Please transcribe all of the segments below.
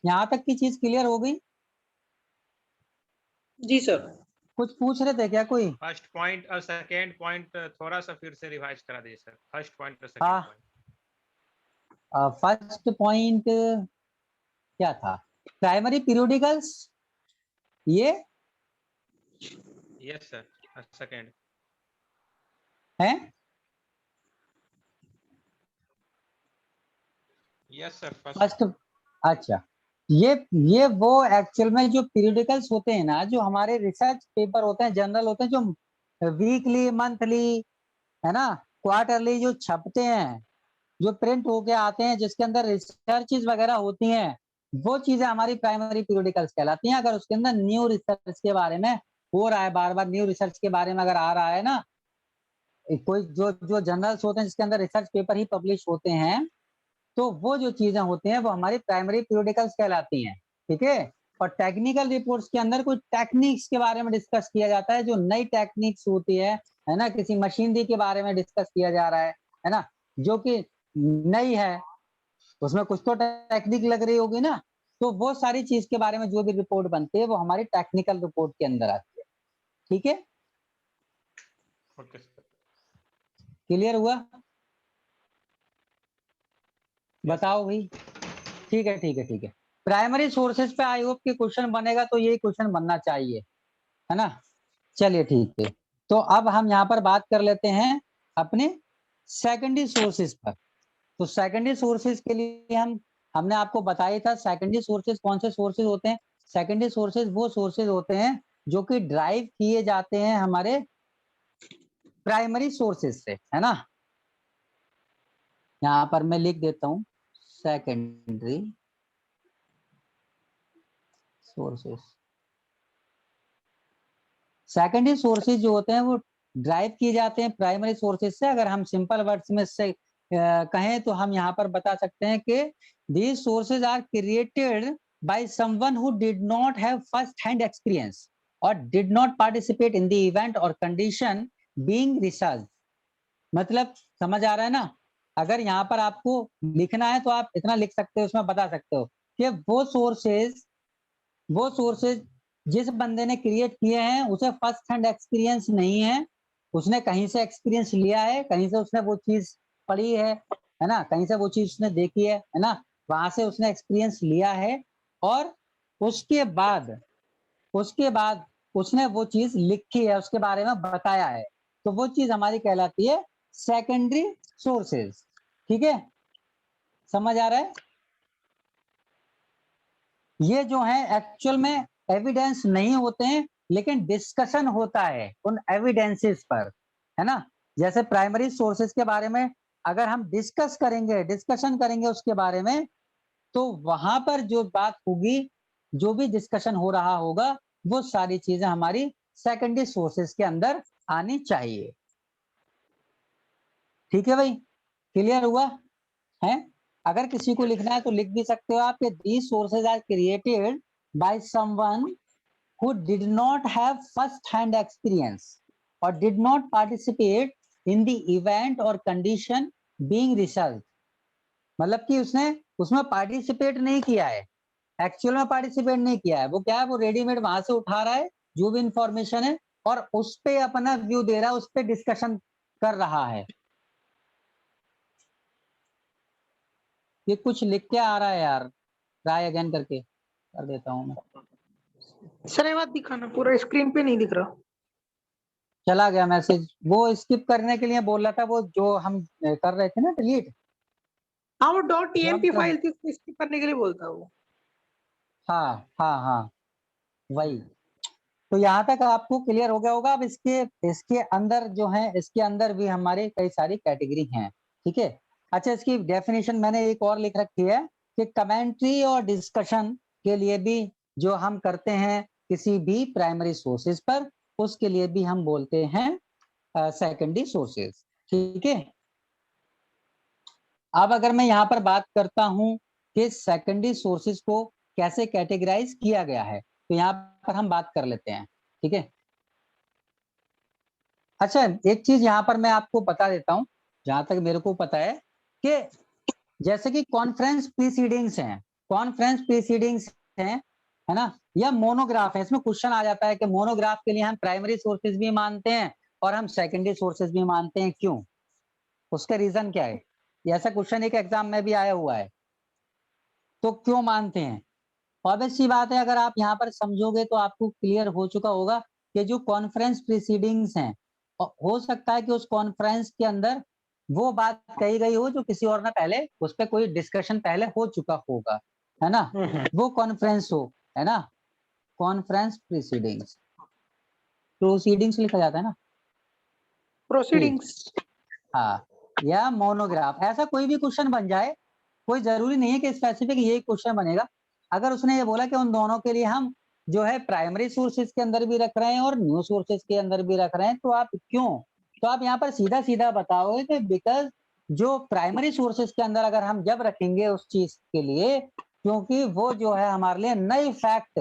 यहाँ तक की चीज क्लियर हो गई? जी सर। कुछ पूछ रहे थे क्या कोई? फर्स्ट पॉइंट और सेकेंड पॉइंट थोड़ा सा फिर से रिवाइज करा दीजिए सर, फर्स्ट पॉइंट और सेकेंड हाँ। पॉइंट। फर्स्ट पॉइंट क्या था? प्राइमरी पीरियोडिकल्स, ये यस सर। सेकेंड है। यस सर फर्स्ट, अच्छा, ये वो एक्चुअल में जो पीरियोडिकल्स होते हैं ना, जो हमारे रिसर्च पेपर होते हैं, जर्नल होते हैं, जो वीकली, मंथली, है ना, क्वार्टरली जो छपते हैं, जो प्रिंट होके आते हैं, जिसके अंदर रिसर्चेज वगैरह होती हैं, वो चीजें हमारी प्राइमरी पीरियोडिकल्स कहलाती हैं। अगर उसके अंदर न्यू रिसर्च के बारे में हो रहा है, बार बार न्यू रिसर्च के बारे में अगर आ रहा है ना, कोई जो जो जर्नल्स होते हैं जिसके अंदर रिसर्च पेपर ही पब्लिश होते हैं, तो वो जो चीजें होती हैं वो हमारी प्राइमरी पीरियोडिकल्स कहलाती हैं। ठीक है। और टेक्निकल रिपोर्ट्स के अंदर कुछ टेक्निक्स के बारे में डिस्कस किया जाता है, जो नई टेक्निक्स होती है ना, किसी मशीनरी के बारे में डिस्कस किया जा रहा है ना, जो कि नई है, उसमें कुछ तो टेक्निक लग रही होगी ना, तो वो सारी चीज के बारे में जो भी रिपोर्ट बनती है वो हमारी टेक्निकल रिपोर्ट के अंदर आती है। ठीक है, ओके सर। क्लियर हुआ? Yes, बताओ भाई। ठीक है, ठीक है, ठीक है। प्राइमरी सोर्सेज पे आई होप कि क्वेश्चन बनेगा, तो यही क्वेश्चन बनना चाहिए, है ना। चलिए ठीक है, तो अब हम यहाँ पर बात कर लेते हैं अपने सेकेंडरी सोर्सेज पर। तो सेकेंडरी सोर्सेज के लिए हमने आपको बताया था, सेकेंडरी सोर्सेज कौन से सोर्सेज होते हैं। सेकेंडरी सोर्सेज वो सोर्सेज होते हैं जो कि ड्राइव किए जाते हैं हमारे प्राइमरी सोर्सेज से, है ना। यहाँ पर मैं लिख देता हूं सेकेंडरी सोर्सेज। सेकेंडरी सोर्सेज जो होते हैं वो ड्राइव किए जाते हैं प्राइमरी सोर्सेज से। अगर हम सिंपल वर्ड्स में से कहें तो हम यहाँ पर बता सकते हैं कि these sources are created by someone who did not have first hand experience or did not participate in the event or condition being researched। मतलब समझ आ रहा है ना। अगर यहाँ पर आपको लिखना है तो आप इतना लिख सकते हो, उसमें बता सकते हो कि वो सोर्सेज जिस बंदे ने क्रिएट किए हैं उसे फर्स्ट हैंड एक्सपीरियंस नहीं है, उसने कहीं से एक्सपीरियंस लिया है, कहीं से उसने वो चीज पढ़ी है ना, कहीं से वो चीज उसने देखी है ना, वहां से उसने एक्सपीरियंस लिया है, और उसके बाद उसने वो चीज लिखी है, उसके बारे में बताया है, तो वो चीज हमारी कहलाती है सेकेंडरी सोर्सेज। ठीक है, समझ आ रहा है। ये जो है एक्चुअल में एविडेंस नहीं होते हैं, लेकिन डिस्कशन होता है उन एविडेंसेस पर, है ना। जैसे प्राइमरी सोर्सेज के बारे में अगर हम डिस्कशन करेंगे उसके बारे में, तो वहां पर जो बात होगी, जो भी डिस्कशन हो रहा होगा, वो सारी चीजें हमारी सेकेंडरी सोर्सेज के अंदर आनी चाहिए। ठीक है भाई, क्लियर हुआ है। अगर किसी को लिखना है तो लिख भी सकते हो आप कि these sources are created by someone who did not have first hand experience or did not participate in the event or condition being researched। मतलब कि उसने उसमें पार्टिसिपेट नहीं किया है, एक्चुअल में पार्टिसिपेट नहीं किया है, वो क्या है, वो रेडीमेड वहां से उठा रहा है जो भी इंफॉर्मेशन है, और उस पे अपना व्यू दे रहा है, उस पे डिस्कशन कर रहा है। ये कुछ लिख के आ रहा है यार, ट्राई अगेन करके कर देता हूँ मैं। सर ये बात दिखाना, पूरा स्क्रीन पे नहीं दिख रहा। चला गया मैसेज, वो स्किप करने के लिए बोल रहा था, वो जो हम कर रहे थे ना डिलीट। हाँ वो .tmp फाइल थी, उसको स्किप करने के लिए बोलता वो। हाँ हाँ हाँ, वही। तो यहाँ तक आपको क्लियर हो गया होगा। अब इसके इसके अंदर जो है, इसके अंदर भी हमारे कई सारी कैटेगरी हैं। ठीक है। अच्छा, इसकी डेफिनेशन मैंने एक और लिख रखी है कि कमेंट्री और डिस्कशन के लिए भी जो हम करते हैं किसी भी प्राइमरी सोर्सेज पर, उसके लिए भी हम बोलते हैं सेकेंडरी सोर्सेज। ठीक है। अब अगर मैं यहाँ पर बात करता हूं कि सेकेंडरी सोर्सेज को कैसे कैटेगराइज किया गया है, तो यहाँ पर हम बात कर लेते हैं। ठीक है। अच्छा, एक चीज यहाँ पर मैं आपको बता देता हूं, जहां तक मेरे को पता है कि जैसे कि कॉन्फ्रेंस प्रीसीडिंग्स हैं, कॉन्फ्रेंस प्रीसीडिंग्स हैं, है ना, या मोनोग्राफ है। इसमें क्वेश्चन आ जाता है कि मोनोग्राफ के लिए हम प्राइमरी सोर्सेज भी मानते हैं और हम सेकेंडरी सोर्सेज भी मानते हैं, क्यों, उसका रीजन क्या है? ये ऐसा क्वेश्चन एक एग्जाम में भी आया हुआ है, तो क्यों मानते हैं? ऑब्वियस सी बात है, अगर आप यहाँ पर समझोगे तो आपको क्लियर हो चुका होगा कि जो कॉन्फ्रेंस प्रीसीडिंग्स हैं, हो सकता है कि उस कॉन्फ्रेंस के अंदर वो बात कही गई हो जो किसी और ने पहले उस पर कोई डिस्कशन पहले हो चुका होगा, है ना, वो कॉन्फ्रेंस हो, है ना, कॉन्फ्रेंस प्रीसीडिंग्स, प्रोसीडिंग्स लिखा जाता है ना, प्रोसीडिंग्स। हाँ, या मोनोग्राफ, ऐसा कोई भी क्वेश्चन बन जाए, कोई जरूरी नहीं है कि स्पेसिफिक ये क्वेश्चन बनेगा। अगर उसने ये बोला कि उन दोनों के लिए हम जो है प्राइमरी सोर्सेज के अंदर भी रख रहे हैं और न्यू सोर्सेज के अंदर भी रख रहे हैं, तो आप क्यों, तो आप यहाँ पर सीधा सीधा बताओगे कि बिकॉज जो प्राइमरी सोर्सेज के अंदर अगर हम जब रखेंगे उस चीज के लिए, क्योंकि वो जो है हमारे लिए नए फैक्ट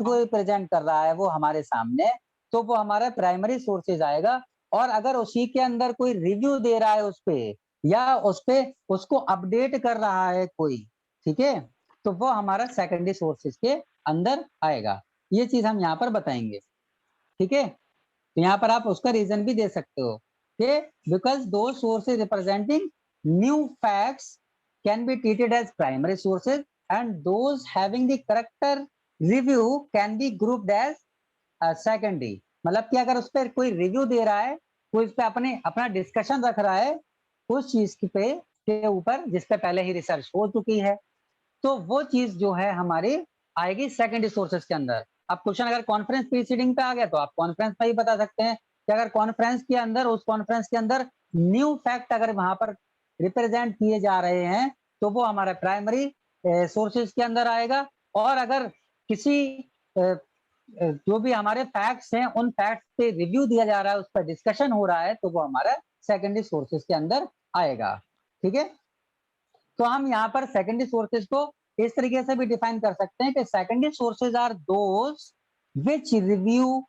को रिप्रेजेंट कर रहा है वो हमारे सामने, तो वो हमारा प्राइमरी सोर्सेज आएगा। और अगर उसी के अंदर कोई रिव्यू दे रहा है उस पे, या उस पे उसको अपडेट कर रहा है कोई, ठीक है, तो वो हमारा सेकेंडरी सोर्सेज के अंदर आएगा। ये चीज हम यहाँ पर बताएंगे, ठीक है। तो यहाँ पर आप उसका रीजन भी दे सकते हो कि because those sources representing new facts can be treated as primary sources and those having the character review can be grouped as secondary. मतलब कि अगर उस पर कोई रिव्यू दे रहा है, कोई उस पर अपना डिस्कशन रख रहा है उस चीज पे के ऊपर जिस पे पहले ही रिसर्च हो चुकी है, तो वो चीज जो है हमारी आएगी सेकेंडरी सोर्सेज के अंदर। अब क्वेश्चन अगर कॉन्फ्रेंस प्रीसीडिंग पे आ गया तो आप कॉन्फ्रेंस में ही बता सकते हैं कि अगर कॉन्फ्रेंस के अंदर, उस कॉन्फ्रेंस के अंदर न्यू फैक्ट अगर वहां पर रिप्रेजेंट किए जा रहे हैं, तो वो हमारा प्राइमरी सोर्सेज के अंदर आएगा। और अगर किसी जो भी हमारे फैक्ट्स हैं उन फैक्ट्स पे रिव्यू दिया जा रहा है, उस पर डिस्कशन हो रहा है, तो वो हमारा सेकेंडरी सोर्सेज के अंदर आएगा, ठीक है। तो हम यहाँ पर सेकेंडरी सोर्सेज को इस तरीके से भी डिफाइन कर सकते हैं कि secondary sources are those which review,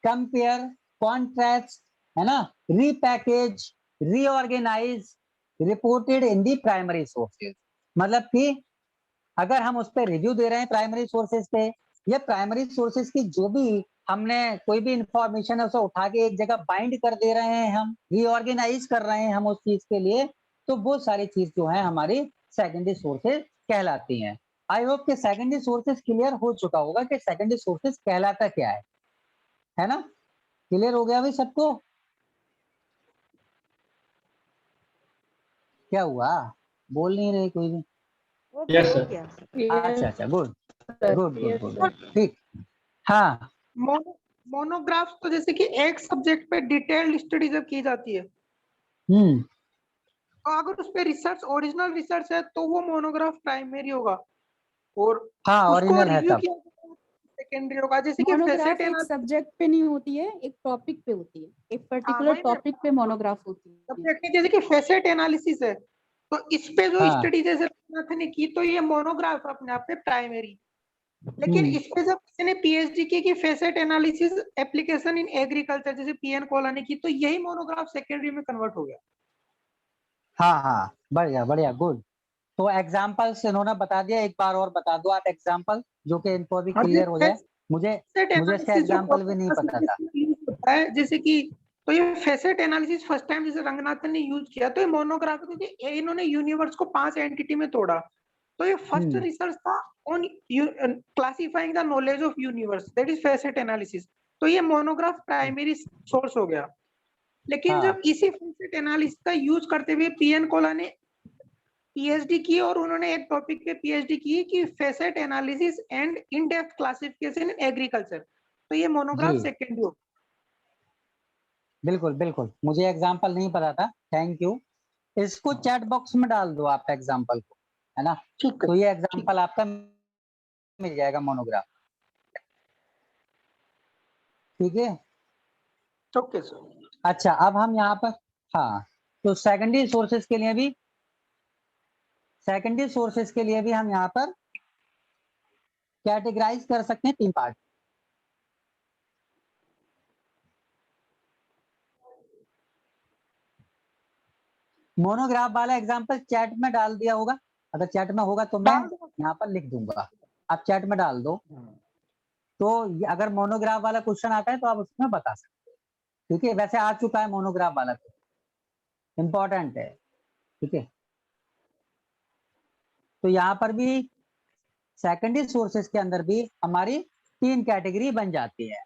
compare, contract, है ना, repackage, reorganize reported in the primary sources. मतलब कि अगर हम उस पर रिव्यू दे रहे हैं प्राइमरी सोर्सेज पे, या प्राइमरी सोर्सेज की जो भी हमने कोई भी इंफॉर्मेशन है उसे उठा के एक जगह बाइंड कर दे रहे हैं, हम रीऑर्गेनाइज कर रहे हैं हम उस चीज के लिए, तो वो सारी चीज जो है हमारी सेकेंडरी सोर्सेज कहलाती हैं। आई होप कि सेकेंडरी सोर्सेज क्लियर हो चुका होगा कि सेकेंडरी सोर्सेज कहलाता क्या है ना, क्लियर हो गया भाई सबको? क्या हुआ, बोल नहीं रहे कोई भी? ओके हो गया। अच्छा अच्छा, good good good Yes, good, sir. ठीक। हाँ मोनोग्राफ तो जैसे कि एक सब्जेक्ट पे डिटेल्ड स्टडी जब की जाती है, तो अगर उस पे रिसर्च, ओरिजिनल रिसर्च है, तो वो मोनोग्राफ प्राइमरी होगा, और हाँ उसको ओरिजिनल है रिव्यू तब। किया सेकेंडरी होगा। जैसे कि मोनोग्राफ फैसेट एक सब्जेक्ट पे नहीं होती है, एक टॉपिक पे होती है, एक पर्टिकुलर वही टॉपिक पे मोनोग्राफ होती है। सब्जेक्ट जैसे कि फैसेट एनालिसिस है, तो इस पे जो हाँ स्टडी जैसे रघुनाथन ने की, तो ये मोनोग्राफ अपने आप में प्राइमरी। लेकिन इस पे जब किसी ने पीएचडी की कि facet analysis application in agriculture, जैसे पीएन कोला ने की, तो यही मोनोग्राफ सेकेंडरी में कन्वर्ट हो गया। हाँ हाँ, बढ़िया बढ़िया, गुड। तो एग्जाम्पल्स इन्होंने बता दिया, एक बार और बता दो आप एग्जाम्पल, जो कि इनको भी और क्लियर हो जाए। मुझे फैसेट मुझे इसका एनालिसिस जो एग्जाम्पल भी नहीं पता था। यूज होता है, जैसे कि, तो ये फैसेट एनालिसिस फर्स्ट टाइम जैसे रंगनाथन ने यूज किया, तो ये मोनोग्राफ, क्योंकि इन्होंने यूनिवर्स को 5 एंटिटी में तोड़ा, तो ये फर्स्ट रिसर्च था on classifying the knowledge of universe, that is facet analysis. तो ये मोनोग्राफ प्राइमरी सोर्स हो गया। लेकिन हाँ जब इसी फैसेट एनालिसिस का यूज करते हुए पीएन कोला ने पीएचडी की, और उन्होंने एक टॉपिक पे पीएचडी की कि facet analysis and in depth classification in agriculture, तो ये मोनोग्राफ जी, सेकेंडरी हो। बिल्कुल बिल्कुल, मुझे एग्जाम्पल नहीं पता था, थैंक यू। इसको चैट बॉक्स में डाल दो आप एग्जाम्पल को, है ना, ठीक है, तो ये ठीक, एग्जाम्पल आपका मिल जाएगा मोनोग्राफ, ठीक है। Okay sir. अच्छा, अब हम यहाँ पर, हाँ, तो सेकेंडरी सोर्सेज के लिए भी हम यहाँ पर कैटेगराइज कर सकते हैं 3 पार्ट। मोनोग्राफ वाला एग्जांपल चैट में डाल दिया होगा, अगर चैट में होगा तो मैं डाल दो। यहाँ पर लिख दूंगा, आप चैट में डाल दो। तो अगर मोनोग्राफ वाला क्वेश्चन आता है तो आप उसमें बता सकते हैं, ठीक है। वैसे आ चुका है मोनोग्राफ वाला, तो इम्पोर्टेंट है, ठीक है। तो यहाँ पर भी सेकेंडरी सोर्सेस के अंदर भी हमारी 3 कैटेगरी बन जाती है,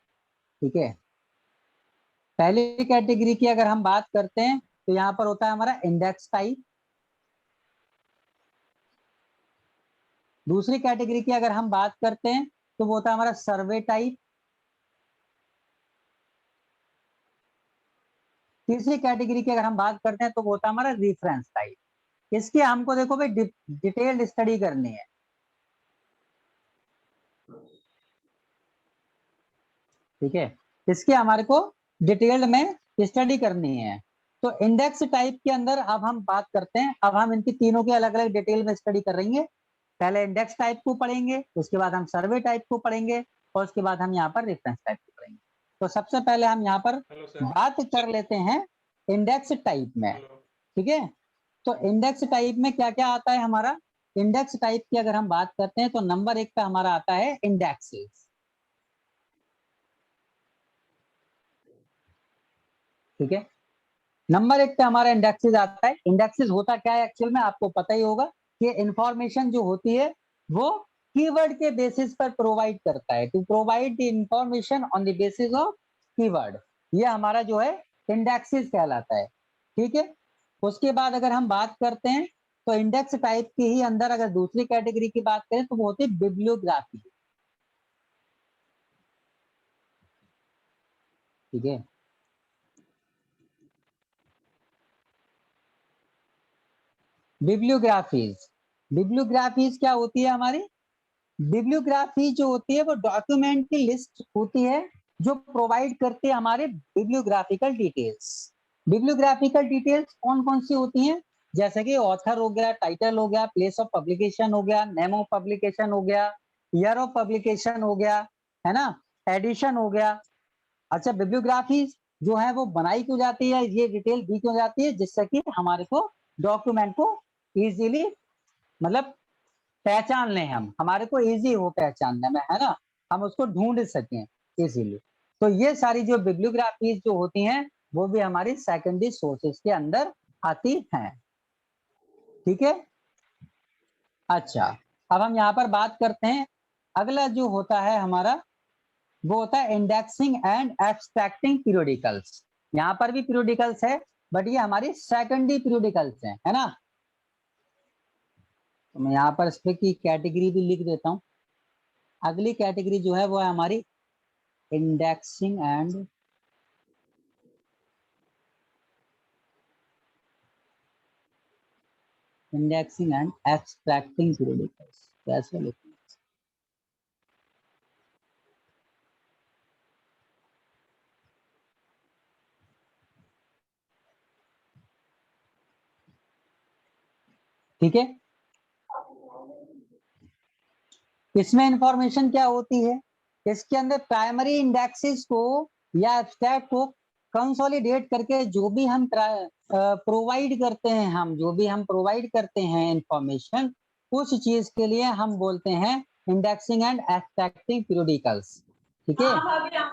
ठीक है। पहली कैटेगरी की अगर हम बात करते हैं तो यहाँ पर होता है हमारा इंडेक्स टाइप। दूसरी कैटेगरी की अगर हम बात करते हैं तो वो होता है हमारा सर्वे टाइप। तीसरी कैटेगरी की अगर हम बात करते हैं तो वो होता है हमारा रेफरेंस टाइप। इसकी हमको देखो भाई डिटेल्ड स्टडी करनी है, ठीक है। इसकी हमारे को डिटेल्ड में स्टडी करनी है। तो इंडेक्स टाइप के अंदर अब हम बात करते हैं, अब हम इनकी तीनों की अलग अलग डिटेल में स्टडी करेंगे। पहले इंडेक्स टाइप को पढ़ेंगे, उसके बाद हम सर्वे टाइप को पढ़ेंगे, और उसके बाद हम यहाँ पर रेफरेंस टाइप को पढ़ेंगे। तो सबसे पहले हम यहाँ पर हेलो सर। बात कर लेते हैं इंडेक्स टाइप में, हेलो। ठीक है। तो इंडेक्स टाइप में क्या क्या आता है हमारा? इंडेक्स टाइप की अगर हम बात करते हैं तो नंबर 1 पे हमारा आता है इंडेक्सेस, ठीक है। नंबर 1 पे हमारा इंडेक्सेस आता है। इंडेक्सेस होता क्या है एक्चुअल में, आपको पता ही होगा कि इंफॉर्मेशन जो होती है वो कीवर्ड के बेसिस पर प्रोवाइड करता है, to provide the information on the basis of keyword. ये हमारा जो है इंडेक्सेस कहलाता है, ठीक है। उसके बाद अगर हम बात करते हैं तो इंडेक्स टाइप के ही अंदर अगर दूसरी कैटेगरी की बात करें तो वो होती है बिब्लियोग्राफी, ठीक है। बिब्लियोग्राफीज, बिब्लियोग्राफीज क्या होती है हमारी? बिब्लियोग्राफी जो होती है वो डॉक्यूमेंट की लिस्ट होती है जो प्रोवाइड करती है हमारे बिब्लियोग्राफिकल डिटेल्स। बिब्लियोग्राफिकल डिटेल्स कौन कौन सी होती हैं? जैसे कि ऑथर हो गया, टाइटल हो गया, प्लेस ऑफ पब्लिकेशन हो गया, नेम ऑफ पब्लिकेशन हो गया, ईयर ऑफ पब्लिकेशन हो गया, है ना, एडिशन हो गया। अच्छा, बिब्लियोग्राफी जो है वो बनाई क्यों जाती है, ये डिटेल दी क्यों जाती है? जिससे कि हमारे को डॉक्यूमेंट को इजीली मतलब पहचान लें, हम हमारे को इजी हो पहचानने में, है ना, हम उसको ढूंढ सकें इजीली। तो ये सारी जो बिब्लियोग्राफीज जो होती हैं वो भी हमारी सेकेंडरी सोर्सेज के अंदर आती हैं, ठीक है। अच्छा, अब हम यहाँ पर बात करते हैं, अगला जो होता है हमारा वो होता है इंडेक्सिंग एंड एब्स्ट्रैक्टिंग पीरियोडिकल्स। यहाँ पर भी पीरियोडिकल्स है बट ये हमारी सेकेंडरी पीरियोडिकल्स हैं, है ना। तो मैं यहाँ पर इस पे की कैटेगरी भी लिख देता हूँ। अगली कैटेगरी जो है वो है हमारी इंडेक्सिंग एंड एब्स्ट्रैक्टिंग पीरियोडिकल्स। कैसे लिखें? ठीक है। इसमें इंफॉर्मेशन क्या होती है? इसके अंदर प्राइमरी इंडेक्सेस को या एब्स्ट्रैक्ट को कंसोलिडेट करके जो भी हम प्रोवाइड करते हैं, हम जो भी हम प्रोवाइड करते हैं इंफॉर्मेशन, उस चीज के लिए हम बोलते हैं इंडेक्सिंग एंड एब्स्ट्रैक्टिंग पीरियोडिकल्स, ठीक है।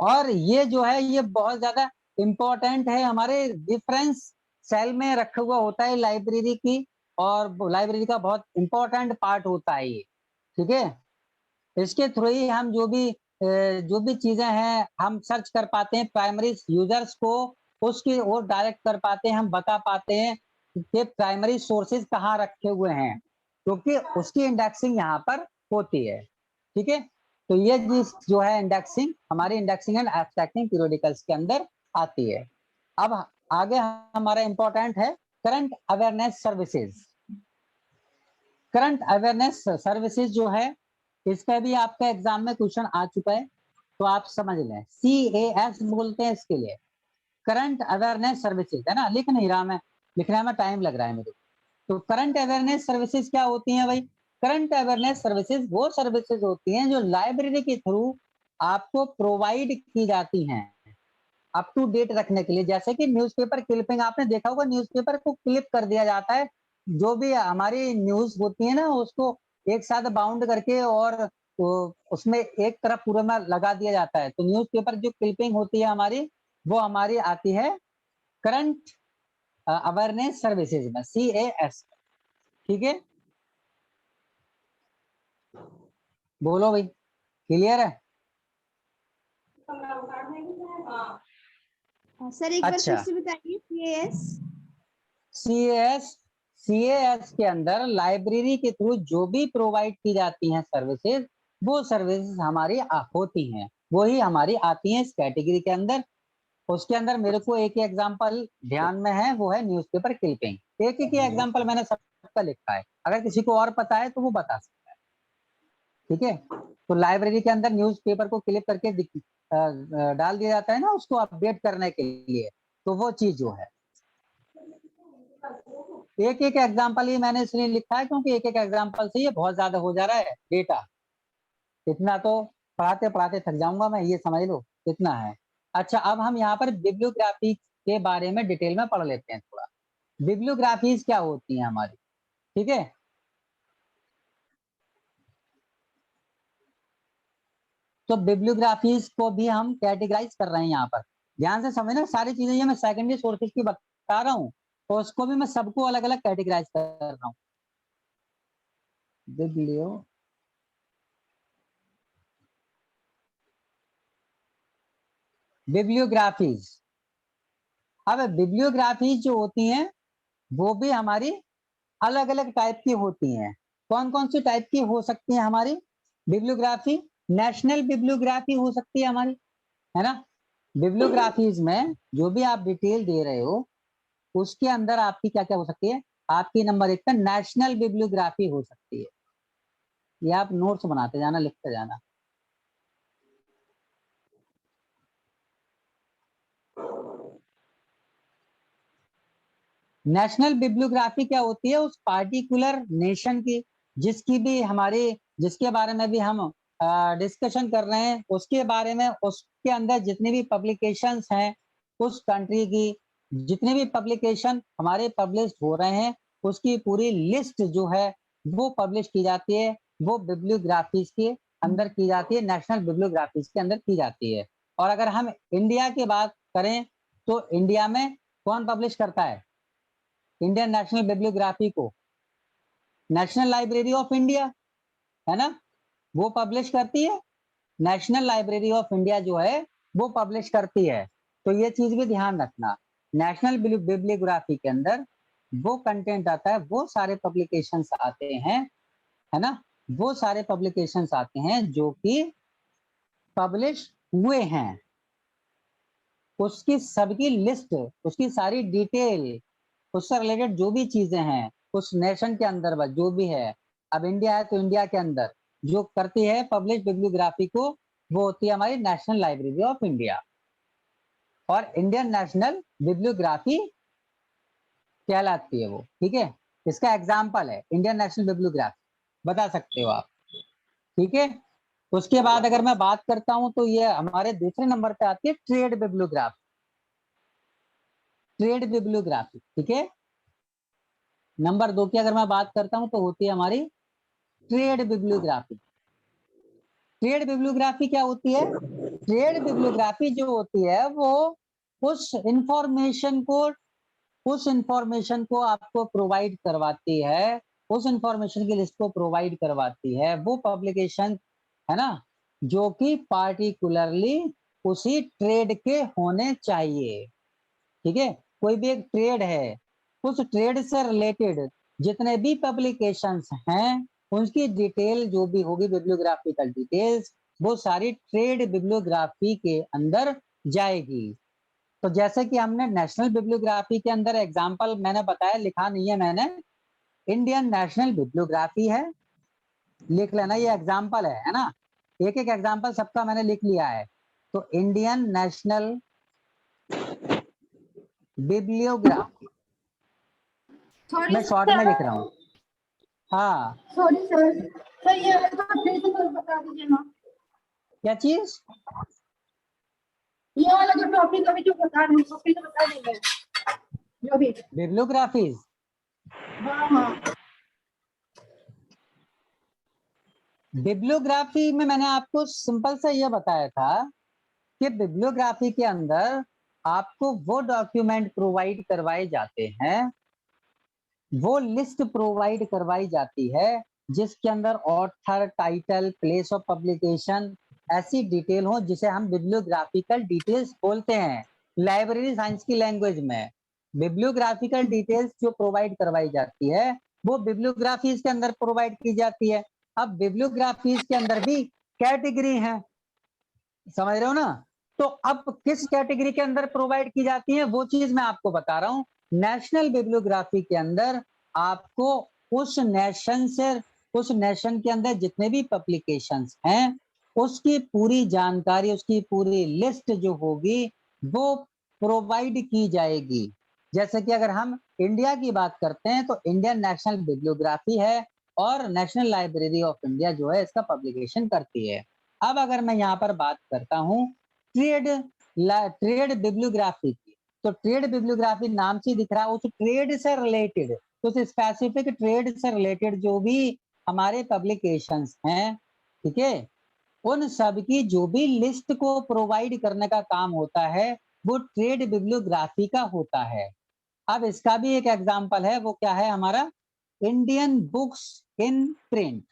और ये जो है ये बहुत ज्यादा इंपॉर्टेंट है, हमारे रेफरेंस सेल में रखा हुआ होता है लाइब्रेरी की, और लाइब्रेरी का बहुत इंपॉर्टेंट पार्ट होता है ये, ठीक है। इसके थ्रू ही हम जो भी चीजें हैं हम सर्च कर पाते हैं, प्राइमरी यूजर्स को उसकी ओर डायरेक्ट कर पाते हैं, हम बता पाते हैं कि प्राइमरी सोर्सेज कहाँ रखे हुए हैं, क्योंकि उसकी इंडेक्सिंग यहाँ पर होती है, ठीक है। तो ये जो है इंडेक्सिंग हमारी इंडेक्सिंग एंड एब्स्ट्रैक्टिंग पीरियोडिकल्स के अंदर आती है। अब आगे हमारा इंपॉर्टेंट है current awareness services. Current awareness services जो है इसका भी आपका एग्जाम में क्वेश्चन आ चुका है, तो आप समझ लें, CAS बोलते हैं इसके लिए, करंट अवेयरनेस सर्विसेज, है ना। लिख नहीं रहा मैं, लिखने में टाइम लग रहा है मेरे को। तो करंट अवेयरनेस सर्विसेज क्या होती हैं भाई? करंट अवेयरनेस सर्विसेज वो सर्विसेज होती हैं जो लाइब्रेरी के थ्रू आपको प्रोवाइड की जाती हैं अप टू डेट रखने के लिए। जैसे कि न्यूज़पेपर क्लिपिंग आपने देखा होगा, न्यूज़पेपर को क्लिप कर दिया जाता है जो भी हमारी न्यूज होती है ना उसको एक साथ बाउंड करके और तो उसमें एक तरफ पूरा में लगा दिया जाता है। तो न्यूज़पेपर जो क्लिपिंग होती है हमारी, वो हमारी आती है करंट अवेयरनेस सर्विसेज में, CAS। ठीक है, बोलो भाई, क्लियर है? सर एक बार अच्छा। फिर से बताइए। CAS के अंदर लाइब्रेरी के थ्रू जो भी प्रोवाइड की जाती हैं सर्विसेज, वो सर्विसेज हमारी होती हैं, वही हमारी आती हैं इस कैटेगरी के अंदर। उसके अंदर मेरे को एक एग्जांपल ध्यान में है, वो है न्यूज़पेपर क्लिपिंग। एक ही एग्जांपल मैंने सबका लिखा है, अगर किसी को और पता है तो वो बता सकता है। ठीक है, तो लाइब्रेरी के अंदर न्यूज़पेपर को क्लिप करके डाल दिया जाता है ना उसको अपडेट करने के लिए, तो वो चीज जो है एक एक एग्जांपल ही मैंने इसलिए लिखा है क्योंकि एक एक एग्जांपल से ये बहुत ज्यादा हो जा रहा है डेटा। इतना तो पढ़ाते पढ़ाते थक जाऊंगा मैं, ये समझ लो इतना है। अच्छा, अब हम यहाँ पर बिब्लियोग्राफी के बारे में डिटेल में पढ़ लेते हैं थोड़ा। बिब्लियोग्राफीज क्या होती हैं हमारी, ठीक है। तो बिब्लियोग्राफीज को भी हम कैटेगराइज कर रहे हैं यहाँ पर, ध्यान से समझना सारी चीजें। ये मैं सेकेंडरी सोर्सेज की बता रहा हूँ, तो उसको भी मैं सबको अलग अलग कैटेगराइज कर रहा हूँ। बिब्लियोग्राफीज, अब बिब्लियोग्राफीज जो होती हैं वो भी हमारी अलग अलग टाइप की होती हैं। कौन कौन सी टाइप की हो सकती है हमारी बिब्लियोग्राफी? नेशनल बिब्लियोग्राफी हो सकती है हमारी, है ना। बिब्लियोग्राफीज में जो भी आप डिटेल दे रहे हो उसके अंदर आपकी क्या क्या हो सकती है? आपकी नंबर 1 पर नेशनल बिब्लियोग्राफी हो सकती है। ये आप नोट्स बनाते जाना, लिखते जाना। नेशनल बिब्लियोग्राफी क्या होती है? उस पार्टिकुलर नेशन की, जिसकी भी हमारे, जिसके बारे में भी हम डिस्कशन कर रहे हैं उसके बारे में, उसके अंदर जितने भी पब्लिकेशंस हैं उस कंट्री की, जितने भी पब्लिकेशन हमारे पब्लिश हो रहे हैं उसकी पूरी लिस्ट जो है वो पब्लिश की जाती है, वो बिब्लियोग्राफीज के अंदर की जाती है, नेशनल बिब्लियोग्राफीज के अंदर की जाती है। और अगर हम इंडिया की बात करें तो इंडिया में कौन पब्लिश करता है इंडियन नेशनल बिब्लियोग्राफी को? नेशनल लाइब्रेरी ऑफ इंडिया, है ना, वो पब्लिश करती है। नेशनल लाइब्रेरी ऑफ इंडिया जो है वो पब्लिश करती है। तो ये चीज भी ध्यान रखना, नेशनल बिब्लियोग्राफी के अंदर वो कंटेंट आता है, वो सारे पब्लिकेशंस आते हैं, है ना, वो सारे पब्लिकेशंस आते हैं जो कि पब्लिश हुए हैं, उसकी सबकी लिस्ट, उसकी सारी डिटेल, उससे रिलेटेड जो भी चीजें हैं उस नेशन के अंदर बस जो भी है। अब इंडिया है तो इंडिया के अंदर जो करती है पब्लिश बिब्लियोग्राफी को, वो होती है हमारी नेशनल लाइब्रेरी ऑफ इंडिया। और इंडियन नेशनल बिब्लियोग्राफी कहलाती है वो, ठीक है। इसका एग्जाम्पल है इंडियन नेशनल बिब्लियोग्राफी, बता सकते हो आप, ठीक है। उसके बाद अगर मैं बात करता हूं तो ये हमारे दूसरे नंबर पे आती है ट्रेड बिब्लियोग्राफी। ट्रेड बिब्लियोग्राफी, ठीक है। नंबर 2 की अगर मैं बात करता हूं तो होती है हमारी ट्रेड बिब्लियोग्राफी। ट्रेड बिब्लियोग्राफी क्या होती है? ट्रेड बिब्लियोग्राफी जो होती है वो उस इंफॉर्मेशन को आपको प्रोवाइड करवाती है, उस इंफॉर्मेशन की लिस्ट को प्रोवाइड करवाती है वो पब्लिकेशन, है ना, जो कि पार्टिकुलरली उसी ट्रेड के होने चाहिए, ठीक है। कोई भी एक ट्रेड है, उस ट्रेड से रिलेटेड जितने भी पब्लिकेशंस हैं उनकी डिटेल जो भी होगी, बिब्लियोग्राफिकल डिटेल्स, वो सारी ट्रेड बिब्लियोग्राफी के अंदर जाएगी। तो जैसे कि हमने नेशनल बिब्लियोग्राफी के अंदर एग्जांपल मैंने बताया, लिखा नहीं है मैंने, इंडियन नेशनल बिब्लियोग्राफी है, लिख लेना, ये एग्जांपल है ना, एक एक एग्जांपल सबका मैंने लिख लिया है। तो इंडियन नेशनल बिब्लियोग्राफी सॉरी मैं शॉर्ट में लिख रहा हूँ। हाँ, सॉरी सर, सर ये वाला तो फिर से बता दीजिए ना। क्या चीज? ये वाला जो टॉपिक अभी जो बता रहे हैं उसको फिर से बता दीजिए जो भी। बिब्लियोग्राफीज, हाँ बिब्लियोग्राफी में मैंने आपको सिंपल सा ये बताया था कि बिब्लियोग्राफी के अंदर आपको वो डॉक्यूमेंट प्रोवाइड करवाए जाते हैं, वो लिस्ट प्रोवाइड करवाई जाती है जिसके अंदर author, title, place of publication ऐसी डिटेल हो जिसे हम बिब्लियोग्राफिकल डिटेल्स बोलते हैं लाइब्रेरी साइंस की लैंग्वेज में। बिब्लियोग्राफिकल डिटेल्स जो प्रोवाइड करवाई जाती है वो बिब्लियोग्राफीज के अंदर प्रोवाइड की जाती है। अब बिब्लियोग्राफीज के अंदर भी कैटेगरी है, समझ रहे हो ना? तो अब किस कैटेगरी के अंदर प्रोवाइड की जाती है वो चीज मैं आपको बता रहा हूं। नेशनल बिब्लियोग्राफी के अंदर आपको उस नेशन के अंदर जितने भी पब्लिकेशंस हैं उसकी पूरी जानकारी, उसकी पूरी लिस्ट जो होगी वो प्रोवाइड की जाएगी। जैसे कि अगर हम इंडिया की बात करते हैं तो इंडियन नेशनल बिब्लियोग्राफी है और नेशनल लाइब्रेरी ऑफ इंडिया जो है इसका पब्लिकेशन करती है। अब अगर मैं यहाँ पर बात करता हूँ ट्रेड बिब्लियोग्राफी की, तो ट्रेड बिब्लियोग्राफी नाम से दिख रहा है, उस ट्रेड से रिलेटेड, उस स्पेसिफिक ट्रेड से रिलेटेड जो भी हमारे पब्लिकेशंस हैं, ठीक है, उन सब की जो भी लिस्ट को प्रोवाइड करने का काम होता है वो ट्रेड बिब्लियोग्राफी का होता है। अब इसका भी एक एग्जाम्पल है, वो क्या है हमारा इंडियन बुक्स इन प्रिंट।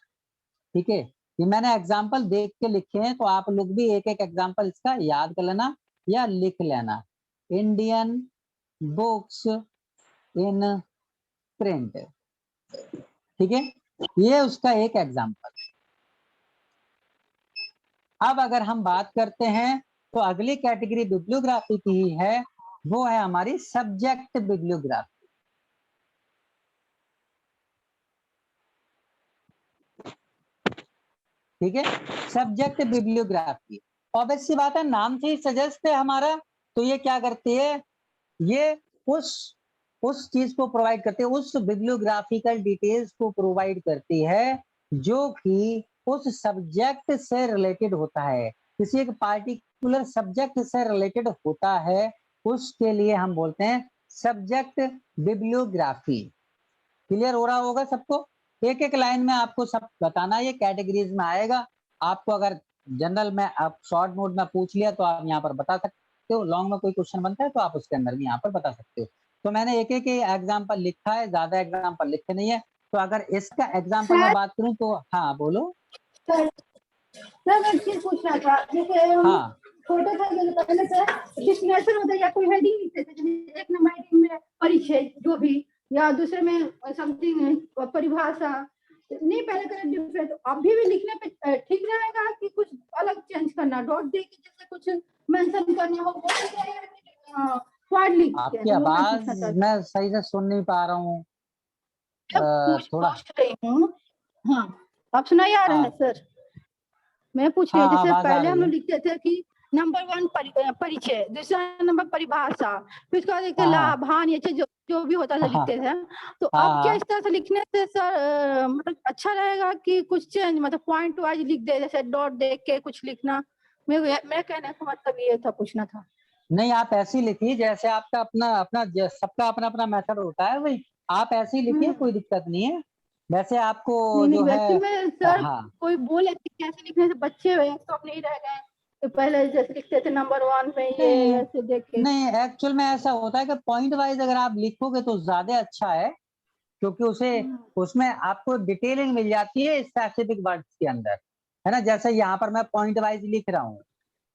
ठीक है, ये मैंने एग्जाम्पल देख के लिखे हैं तो आप लोग भी एक एक एग्जाम्पल इसका याद कर लेना या लिख लेना। इंडियन बुक्स इन प्रिंट, ठीक है, ये उसका एक एग्जाम्पल। अब अगर हम बात करते हैं तो अगली कैटेगरी बिब्लियोग्राफी की ही है, वो है हमारी सब्जेक्ट बिब्लियोग्राफी। ठीक है, सब्जेक्ट बिब्लियोग्राफी ऑब्वियस सी बात है, नाम से ही सजेस्ट है हमारा। तो ये क्या करती है, ये उस चीज को प्रोवाइड करती है, उस बिब्लियोग्राफिकल डिटेल्स को प्रोवाइड करती है जो कि उस सब्जेक्ट से रिलेटेड होता है, किसी एक पार्टिकुलर सब्जेक्ट से रिलेटेड होता है, उसके लिए हम बोलते हैं सब्जेक्ट बिब्लियोग्राफी। क्लियर हो रहा होगा सबको? एक एक लाइन में आपको सब बताना, ये कैटेगरीज में आएगा। आपको अगर जनरल में आप शॉर्ट नोट में पूछ लिया तो आप यहाँ पर बता सकते हो, लॉन्ग में कोई क्वेश्चन बनता है तो आप उसके अंदर भी यहाँ पर बता सकते हो। तो मैंने एक एक एग्जाम्पल लिखा है, ज्यादा एग्जाम्पल लिखे नहीं है। तो अगर इसका एग्जाम्पल में बात करूं तो हाँ बोलो। सर मैं एक चीज पूछना था, जैसे हाँ छोटे थे जैसे पहले से डिस्क्रिप्शन होता है या कोई हेडिंग लिखते थे, जैसे एक नंबर हेडिंग में परिचय जो भी, या दूसरे में समथिंग परिभाषा, नहीं पहले करें डिफरेंट, अभी भी लिखने पे ठीक रहेगा कि कुछ अलग चेंज करना, डॉट दे के जैसे कुछ मेंशन करना हो वो वर्ड लिख के? आपकी आवाज मैं सही से सुन नहीं पा रहा हूँ, थोड़ा। पूछ रही हूँ। हाँ अब सुनाई आ रहा है सर? मैं पूछ रही हूँ जैसे पहले हम लोग लिखते थे कि नंबर 1 परिचय, दूसरा नंबर परिभाषा, फिर उसके बाद एक लाभ हानि जो भी होता था लिखते थे। तो अब क्या इस तरह से लिखने से सर मतलब अच्छा रहेगा कि कुछ चेंज, मतलब पॉइंट वाइज लिख दे, जैसे डॉट देख के कुछ लिखना? मेरे कहने का मतलब ये था, पूछना था। नहीं, आप ऐसे ही लिखिए जैसे आपका अपना अपना सबका अपना अपना मेथड होता है, वही आप ऐसे ही लिखिए, कोई दिक्कत नहीं है। वैसे आपको जो है वैसे में सर हाँ कोई बोले कि कैसे लिखने से बच्चे तो अब नहीं रह गए, तो पहले जैसे लिखते थे नंबर 1 पे ये नहीं ऐसे देख के। नहीं, एक्चुअल में ऐसा होता है कि पॉइंट वाइज अगर आप लिखोगे तो ज्यादा अच्छा है, क्योंकि उसे उसमें आपको डिटेलिंग मिल जाती है स्पेसिफिक वर्ड्स के अंदर, है ना। जैसे यहाँ पर मैं पॉइंट वाइज लिख रहा हूँ,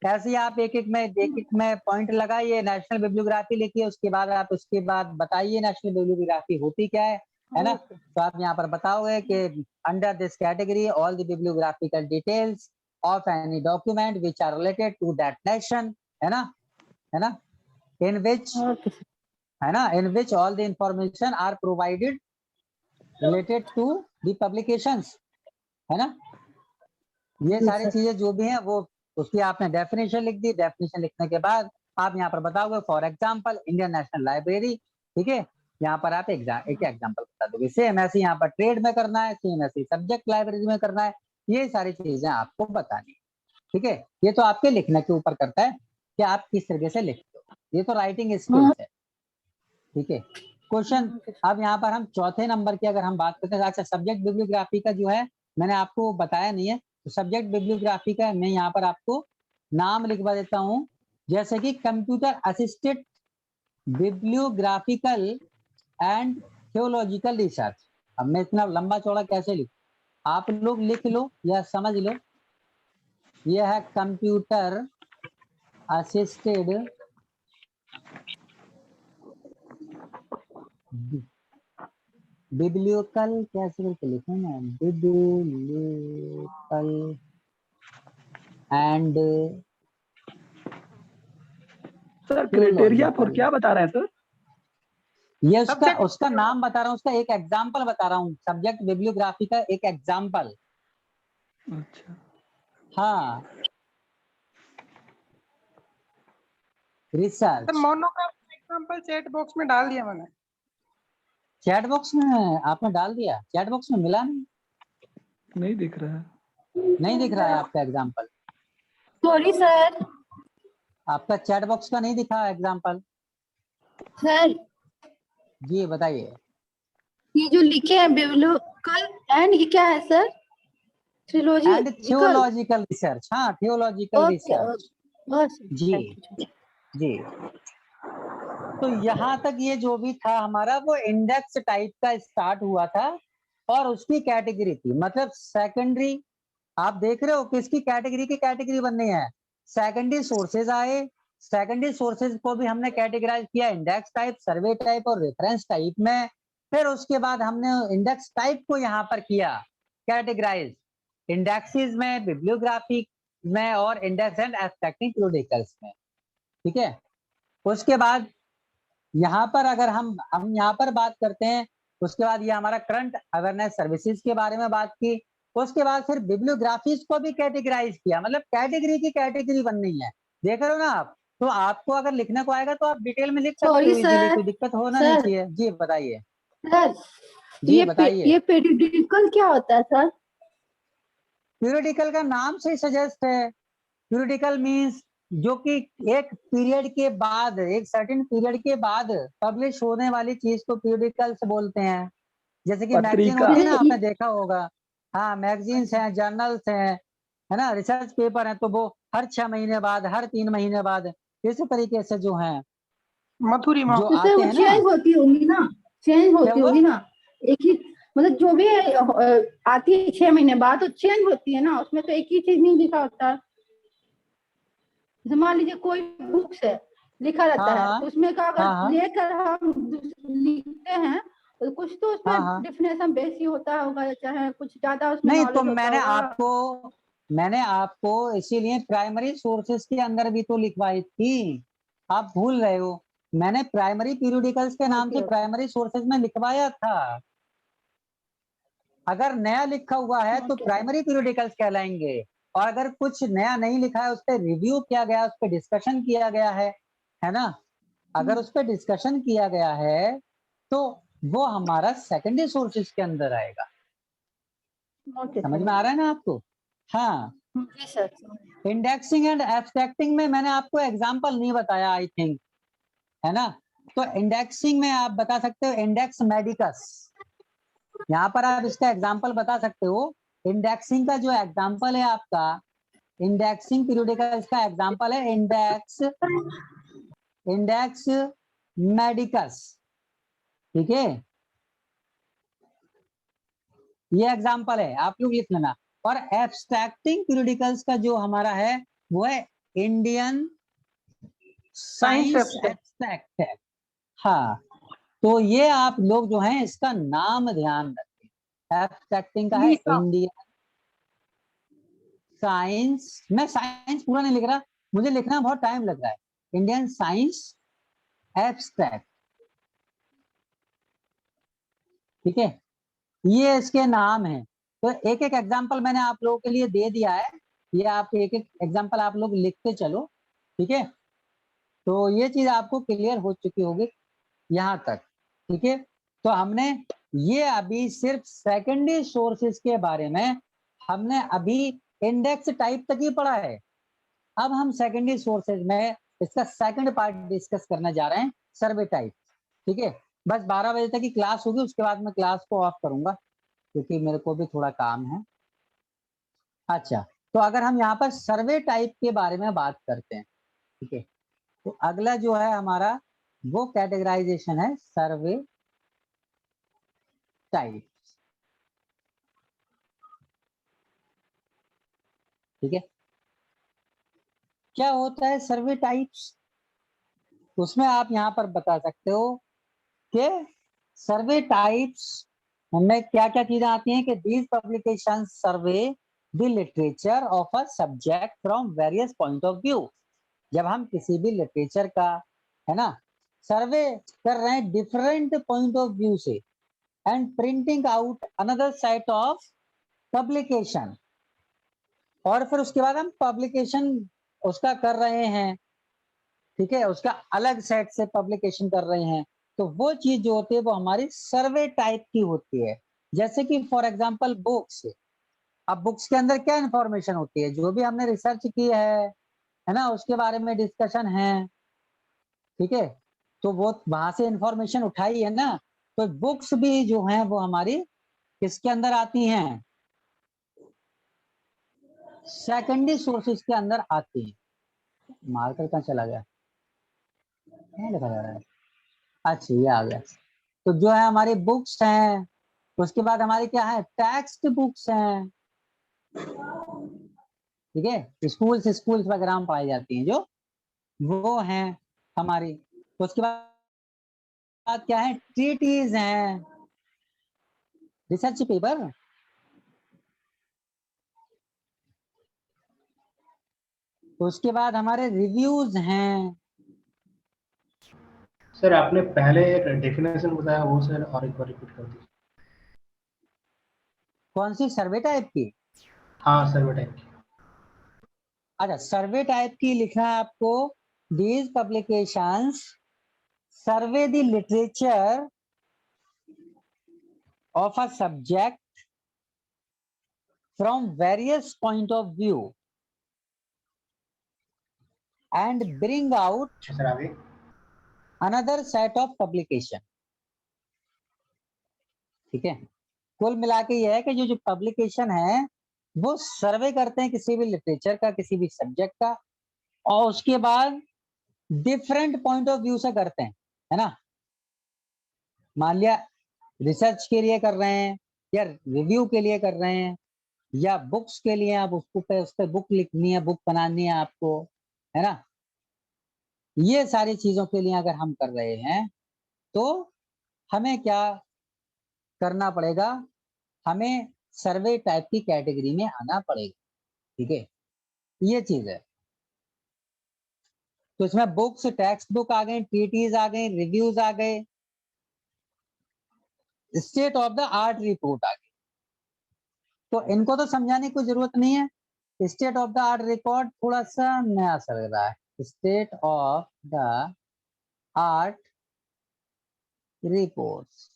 ऐसे ही आप एक एक में पॉइंट लगाइए, नेशनल बिब्लियोग्राफी लिखिए, उसके बाद आप उसके बाद बताइए नेशनल बिब्लियोग्राफी होती क्या है ना। तो आप यहाँ पर बताओगे कि under this category all the bibliographical details of any document which are related to that nation, है ना, है ना, इन विच, है ना, in which all the information are provided related to the publications, है ना। ये सारी चीजें जो भी हैं वो उसकी आपने डेफिनेशन लिख दी, डेफिनेशन लिखने के बाद आप यहाँ पर बताओगे for example Indian national library, ठीक है, यहाँ पर आप एक एग्जांपल बता दोगे। सेम ऐसे यहाँ पर ट्रेड में करना है, सेम ऐसे सब्जेक्ट लाइब्रेरी में करना है, ये सारी चीजें आपको बतानी है, ठीक है। ये तो आपके लिखने के ऊपर करता है कि आप किस तरीके से लिखते हो, ये तो राइटिंग स्किल्स है, ठीक है। क्वेश्चन अब यहाँ पर हम चौथे नंबर की अगर हम बात करते हैं, अच्छा सब्जेक्ट बिब्लियोग्राफी का जो है मैंने आपको बताया नहीं है, तो सब्जेक्ट बिब्लियोग्राफी का मैं यहाँ पर आपको नाम लिखवा देता हूँ, जैसे कि computer assisted bibliographical and theological research. अब मैं इतना लंबा चौड़ा कैसे लिखूं, आप लोग लिख लो या समझ लो। यह है कंप्यूटर असिस्टेड बिब्लियोकल, कैसे करके लिखूं मैं, बिब्लियोकल एंड सर क्राइटेरिया फॉर क्या बता रहे हैं सर? ये उसका नाम बता रहा हूँ, उसका एक एग्जांपल बता रहा हूँ, सब्जेक्ट बिब्लियोग्राफी का एक एग्जांपल। अच्छा हाँ research. Monograph example chat box में डाल दिया मैंने। चैट बॉक्स में आपने डाल दिया? चैट बॉक्स में मिला नहीं दिख रहा है। नहीं दिख रहा है आपका एग्जांपल? Sorry sir. आपका चैट बॉक्स का नहीं दिखा एग्जांपल? सर जी बताइए। ये जो लिखे हैं बिब्लियोकल एंड ये क्या है सर? And theological research. हाँ थियोलॉजिकल रिसर्च जी जी। तो यहाँ तक ये जो भी था हमारा वो इंडेक्स टाइप का स्टार्ट हुआ था और उसकी कैटेगरी थी, मतलब सेकेंडरी। आप देख रहे हो किसकी कैटेगरी की कैटेगरी बननी है, सेकेंडरी सोर्सेज आए, सेकेंडरी सोर्सेज को भी हमने कैटेगराइज किया इंडेक्स टाइप, सर्वे टाइप और रेफरेंस टाइप में। फिर उसके बाद हमने इंडेक्स टाइप को यहाँ पर किया कैटेगराइज इंडेक्सेस में, बिब्लियोग्राफी में और इंडेक्स एंड एब्स्ट्रैक्टिंग पीरियोडिकल्स में। ठीक है, उसके बाद यहाँ पर अगर हम यहाँ पर बात करते हैं, उसके बाद ये हमारा करंट अवेयरनेस सर्विसेज के बारे में बात की। उसके बाद फिर बिब्लियोग्राफीज को भी कैटेगराइज किया, मतलब कैटेगरी की कैटेगरी बननी है, देख रहे हो ना आप। तो आपको अगर लिखने को आएगा तो आप डिटेल में लिख सकते हो इजीली, कोई दिक्कत होना नहीं चाहिए। जी बताइए सर। जी बताइए। ये पीरियोडिकल क्या होता है सर? पीरियोडिकल का नाम से सजेस्ट है, पीरियोडिकल मींस जो कि एक पीरियड के बाद, एक सर्टेन पीरियड के बाद पब्लिश होने वाली चीज को पीरियोडिकल्स बोलते हैं। जैसे कि मैगजीन होती है ना, आपने देखा होगा। हाँ मैगजीन्स हैं, जर्नल्स हैं, है ना, रिसर्च पेपर है, तो वो हर 6 महीने बाद, हर 3 महीने बाद इसी तरीके से जो है मथुरिमा जो आते हैं ना। चेंज होती होगी ना, चेंज होती होगी ना, एक ही मतलब जो भी आती है 6 महीने बाद तो चेंज होती है ना, उसमें तो एक ही चीज नहीं लिखा होता। मान लीजिए कोई बुक्स है लिखा रहता है तो उसमें का अगर लेकर हम लिखते हैं तो कुछ तो उसमें डिफिनेशन बेसी होता होगा, चाहे कुछ ज्यादा उसमें नहीं। तो मैंने आपको इसीलिए प्राइमरी सोर्सेज के अंदर भी तो लिखवाई थी, आप भूल रहे हो। मैंने प्राइमरी पीरियोडिकल्स के नाम से प्राइमरी सोर्सेज में लिखवाया था। अगर नया लिखा हुआ है तो प्राइमरी पीरियोडिकल्स कहलाएंगे, और अगर कुछ नया नहीं लिखा है, उस पर रिव्यू किया गया, उस पर डिस्कशन किया गया है ना, अगर उस पर डिस्कशन किया गया है तो वो हमारा सेकेंडरी सोर्सेज के अंदर आएगा। समझ में आ रहा है ना आपको? हाँ। इंडेक्सिंग एंड एब्स्ट्रैक्टिंग में मैंने आपको एग्जांपल नहीं बताया आई थिंक, है ना। तो इंडेक्सिंग में आप बता सकते हो इंडेक्स मेडिकस, यहाँ पर आप इसका एग्जांपल बता सकते हो। इंडेक्सिंग का जो एग्जांपल है आपका, इंडेक्सिंग पीरियोडिकल्स का एग्जांपल है इंडेक्स मेडिकस। ठीक है, ये एग्जांपल है, आप लोग लिख लेना। और एब्स्ट्रैक्टिंग पीरियोडिकल्स का जो हमारा है वो है इंडियन साइंस एब्स्ट्रैक्ट है। हाँ, तो ये आप लोग जो हैं इसका नाम ध्यान रखें। एब्स्ट्रैक्टिंग का है इंडियन साइंस, मैं साइंस पूरा नहीं लिख रहा, मुझे लिखना बहुत टाइम लग रहा है। इंडियन साइंस एब्स्ट्रैक्ट, ठीक है, ये इसके नाम है। तो एक एक एग्जांपल मैंने आप लोगों के लिए दे दिया है, ये आप एक एक एग्जांपल आप लोग लिखते चलो। ठीक है, तो ये चीज आपको क्लियर हो चुकी होगी यहाँ तक। ठीक है, तो हमने ये अभी सिर्फ सेकेंडरी सोर्सेज के बारे में हमने अभी इंडेक्स टाइप तक ही पढ़ा है। अब हम सेकेंडरी सोर्सेज में इसका सेकंड पार्ट डिस्कस करने जा रहे हैं, सर्वे टाइप। ठीक है, बस 12 बजे तक की क्लास होगी, उसके बाद मैं क्लास को ऑफ करूंगा क्योंकि मेरे को भी थोड़ा काम है। अच्छा, तो अगर हम यहाँ पर सर्वे टाइप के बारे में बात करते हैं, ठीक है, तो अगला जो है हमारा वो कैटेगराइजेशन है सर्वे टाइप। ठीक है, क्या होता है सर्वे टाइप्स? उसमें आप यहाँ पर बता सकते हो कि सर्वे टाइप्स में क्या क्या चीजें आती हैं कि these publication survey the literature of a subject from various point of view. जब हम किसी भी लिटरेचर का, है ना, सर्वे कर रहे हैं डिफरेंट पॉइंट ऑफ व्यू से, and printing out another set of publication, और फिर उसके बाद हम पब्लिकेशन उसका कर रहे हैं, ठीक है, उसका अलग सेट से पब्लिकेशन कर रहे हैं, तो वो चीज जो होती है वो हमारी सर्वे टाइप की होती है। जैसे कि फॉर एग्जांपल बुक्स, अब बुक्स के अंदर क्या इंफॉर्मेशन होती है, जो भी हमने रिसर्च की है ना, उसके बारे में डिस्कशन है, ठीक है, तो वो वहां से इंफॉर्मेशन उठाई है ना, तो बुक्स भी जो हैं वो हमारी किसके अंदर आती हैं, सेकेंडरी सोर्सेज के अंदर आती है। मार्कर कहाँ चला गया, क्या लिखा जा रहा है? अच्छा, ये आ गया। तो जो है हमारी बुक्स हैं, उसके बाद हमारी क्या है, टेक्स्ट बुक्स हैं, ठीक है, स्कूल्स वगैरह में पाई जाती हैं जो, वो हैं हमारी। तो उसके बाद क्या है, ट्रीटीज हैं, रिसर्च पेपर। उसके बाद हमारे रिव्यूज हैं। सर आपने पहले एक डेफिनेशन बताया वो सर और एक बार रिपीट कर दीजिए। कौन सी, सर्वे टाइप की? हाँ सर्वे टाइप की। अच्छा, सर्वे टाइप की लिखना है आपको, these publications survey the literature of a subject from various point of view and bring out sir आगे। another set of publication। ठीक है, कुल मिला के ये है कि जो जो पब्लिकेशन है वो सर्वे करते हैं किसी भी लिटरेचर का, किसी भी सब्जेक्ट का, और उसके बाद डिफरेंट पॉइंट ऑफ व्यू से करते हैं, है ना। मान लिया रिसर्च के लिए कर रहे हैं, या रिव्यू के लिए कर रहे हैं, या बुक्स के लिए, आप उसको पे उस पर बुक लिखनी है, बुक बनानी है आपको, है ना, ये सारी चीजों के लिए अगर हम कर रहे हैं तो हमें क्या करना पड़ेगा, हमें सर्वे टाइप की कैटेगरी में आना पड़ेगा। ठीक है, ये चीज है। तो इसमें बुक्स, टेक्स्ट बुक आ गए, ट्रीटीज आ गए, रिव्यूज आ गए, state of the art report आ गई। तो इनको तो समझाने की कोई जरूरत नहीं है। State of the art record थोड़ा सा नया सा लग रहा है, state of the art reports,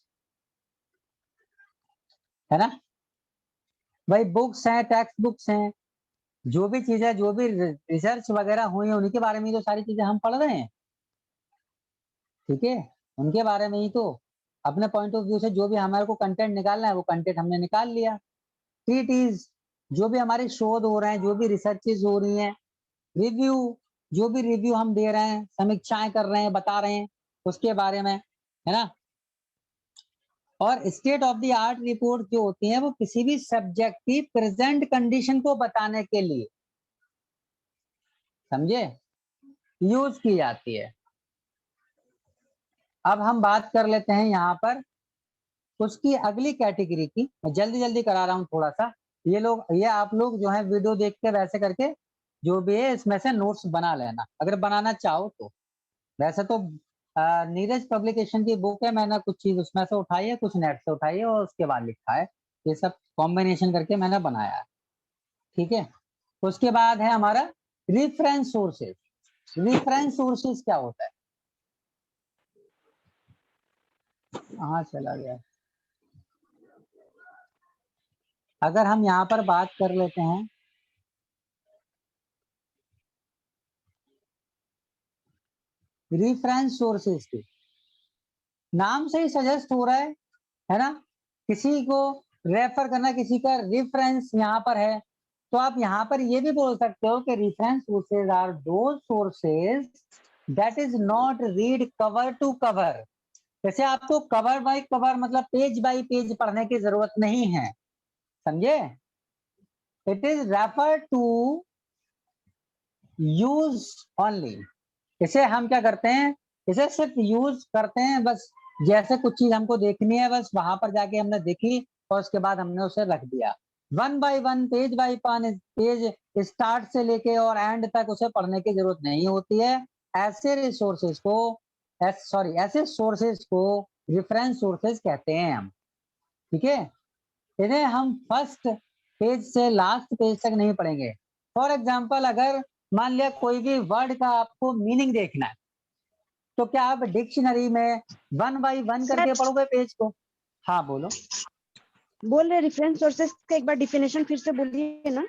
है ना भाई। बुक्स हैं, टेक्स्ट बुक्स हैं, जो भी चीजें, जो भी रिसर्च वगैरह हुई है उन्हीं के बारे में तो सारी चीजें हम पढ़ रहे हैं, ठीक है, उनके बारे में ही तो अपने पॉइंट ऑफ व्यू से जो भी हमारे को कंटेंट निकालना है वो कंटेंट हमने निकाल लिया। ट्रीटीज, जो भी हमारे शोध हो रहे हैं, जो भी रिसर्चेज हो रही हैं, रिव्यू, जो भी रिव्यू हम दे रहे हैं, समीक्षाएं कर रहे हैं, बता रहे हैं उसके बारे में, है ना। और state of the art report जो होती है वो किसी भी सब्जेक्ट की प्रेजेंट कंडीशन को बताने के लिए, समझे, यूज की जाती है। अब हम बात कर लेते हैं यहाँ पर उसकी अगली कैटेगरी की। मैं जल्दी जल्दी करा रहा हूँ थोड़ा सा, ये आप लोग जो है वीडियो देख के वैसे करके जो भी है इसमें से नोट्स बना लेना अगर बनाना चाहो तो। वैसे तो नीरज पब्लिकेशन की बुक है, मैंने कुछ चीज उसमें से उठाई है, कुछ नेट से उठाई है और उसके बाद लिखा है, ये सब कॉम्बिनेशन करके मैंने बनाया है, ठीक है। उसके बाद है हमारा रिफरेंस सोर्सेज। रिफरेंस सोर्सेज क्या होता है, कहाँ चला गया, अगर हम यहाँ पर बात कर लेते हैं रेफरेंस सोर्सेज की, नाम से ही सजेस्ट हो रहा है ना, किसी को रेफर करना, किसी का रेफरेंस यहाँ पर है, तो आप यहाँ पर ये भी बोल सकते हो कि reference sources are those sources that is not read cover to cover. जैसे आपको कवर बाय कवर मतलब पेज बाय पेज पढ़ने की जरूरत नहीं है, समझे। It is refer to use only. इसे हम क्या करते हैं, इसे सिर्फ यूज करते हैं, बस जैसे कुछ चीज हमको देखनी है बस वहां पर जाके हमने देखी और उसके बाद हमने उसे रख दिया। One by one, page by page, start से लेके और एंड तक उसे पढ़ने की जरूरत नहीं होती है। ऐसे रिसोर्सेज को ऐसे सोर्सेज को रेफरेंस सोर्सेज कहते हैं हम, ठीक है। इन्हें हम फर्स्ट पेज से लास्ट पेज तक नहीं पढ़ेंगे। फॉर एग्जाम्पल, अगर मान लिया कोई भी वर्ड का आपको मीनिंग देखना है, तो क्या आप डिक्शनरी में वन बाय वन करके पढ़ोगे पेज को? हाँ बोलो। बोल रहे रेफरेंस सोर्सेस का एक बार डिफिनेशन फिर से बोलिए ना।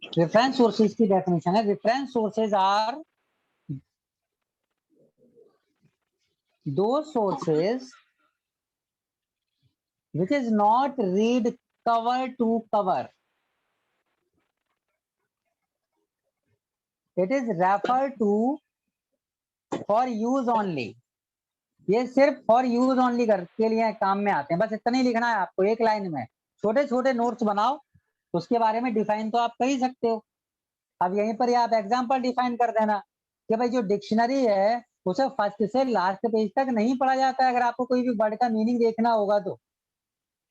रेफरेंस सोर्सेज की डेफिनेशन है, रेफरेंस सोर्सेज आर दो sources which is not read cover to cover. It is referred to for use only. ये सिर्फ फॉर यूज ओनली के लिए काम में आते हैं, बस इतना ही लिखना है आपको एक लाइन में। छोटे छोटे नोट्स बनाओ, उसके बारे में डिफाइन तो आप कर ही सकते हो। अब यहीं पर आप एग्जांपल डिफाइन कर देना कि भाई जो डिक्शनरी है उसे फर्स्ट से लास्ट पेज तक नहीं पढ़ा जाता है, अगर आपको कोई भी वर्ड का मीनिंग देखना होगा तो,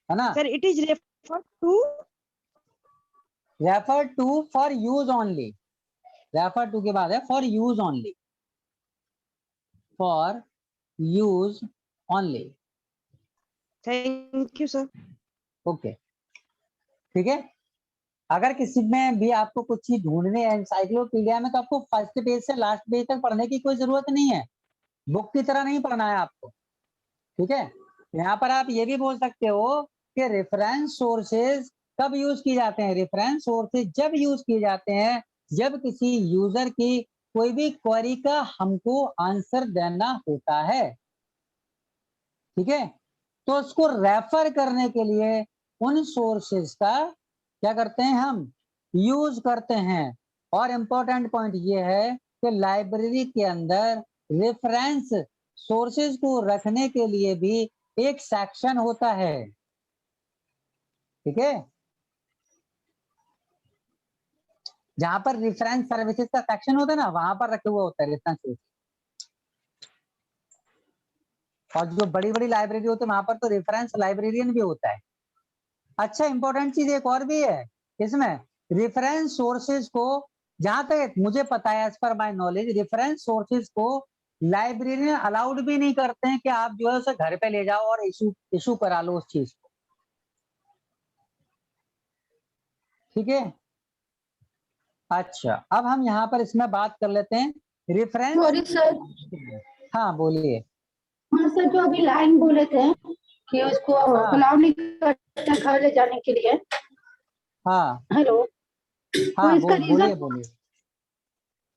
है ना। Sir it is refer to for use only, refer to के बाद है for use only, for use only. Thank you sir. Okay, ठीक है। अगर किसी में भी आपको कुछ चीज ढूंढनी है एनसाइक्लोपीडिया में, तो आपको फर्स्ट पेज से लास्ट पेज तक पढ़ने की कोई जरूरत नहीं है, बुक की तरह नहीं पढ़ना है आपको, ठीक है। यहाँ पर आप ये भी बोल सकते हो कि रेफरेंस सोर्सेज कब यूज किए जाते हैं। रेफरेंस सोर्सेज जब यूज किए जाते हैं जब किसी यूजर की कोई भी क्वेरी का हमको आंसर देना होता है, ठीक है। तो उसको रेफर करने के लिए उन सोर्सेज का क्या करते हैं, हम यूज करते हैं। और इंपॉर्टेंट पॉइंट ये है कि लाइब्रेरी के अंदर रेफरेंस सोर्सेज को रखने के लिए भी एक सेक्शन होता है, ठीक है, जहां पर रेफरेंस सर्विसेज का सेक्शन होता है ना, वहां पर रखे हुआ होता है रेफरेंस सोर्सेज। और जो बड़ी बड़ी लाइब्रेरी होती है वहां पर तो रेफरेंस लाइब्रेरियन भी होता है। अच्छा, इंपॉर्टेंट चीज एक और भी है इसमें, रेफरेंस सोर्सेज को, जहां तक मुझे पता है as per my knowledge, reference sources को लाइब्रेरियन अलाउड भी नहीं करते हैं कि आप जो है उसे घर पे ले जाओ और इशू करा लो उस चीज को, ठीक है। अच्छा, अब हम यहाँ पर इसमें बात कर लेते हैं रेफरेंस। Sorry sir. हाँ बोलिए। हाँ सर, जो अभी लाइन बोले थे कि उसको अलाउ नहीं करते घर ले जाने के लिए। हाँ हेलो। हाँ, तो इसका बोलिए बोलिए।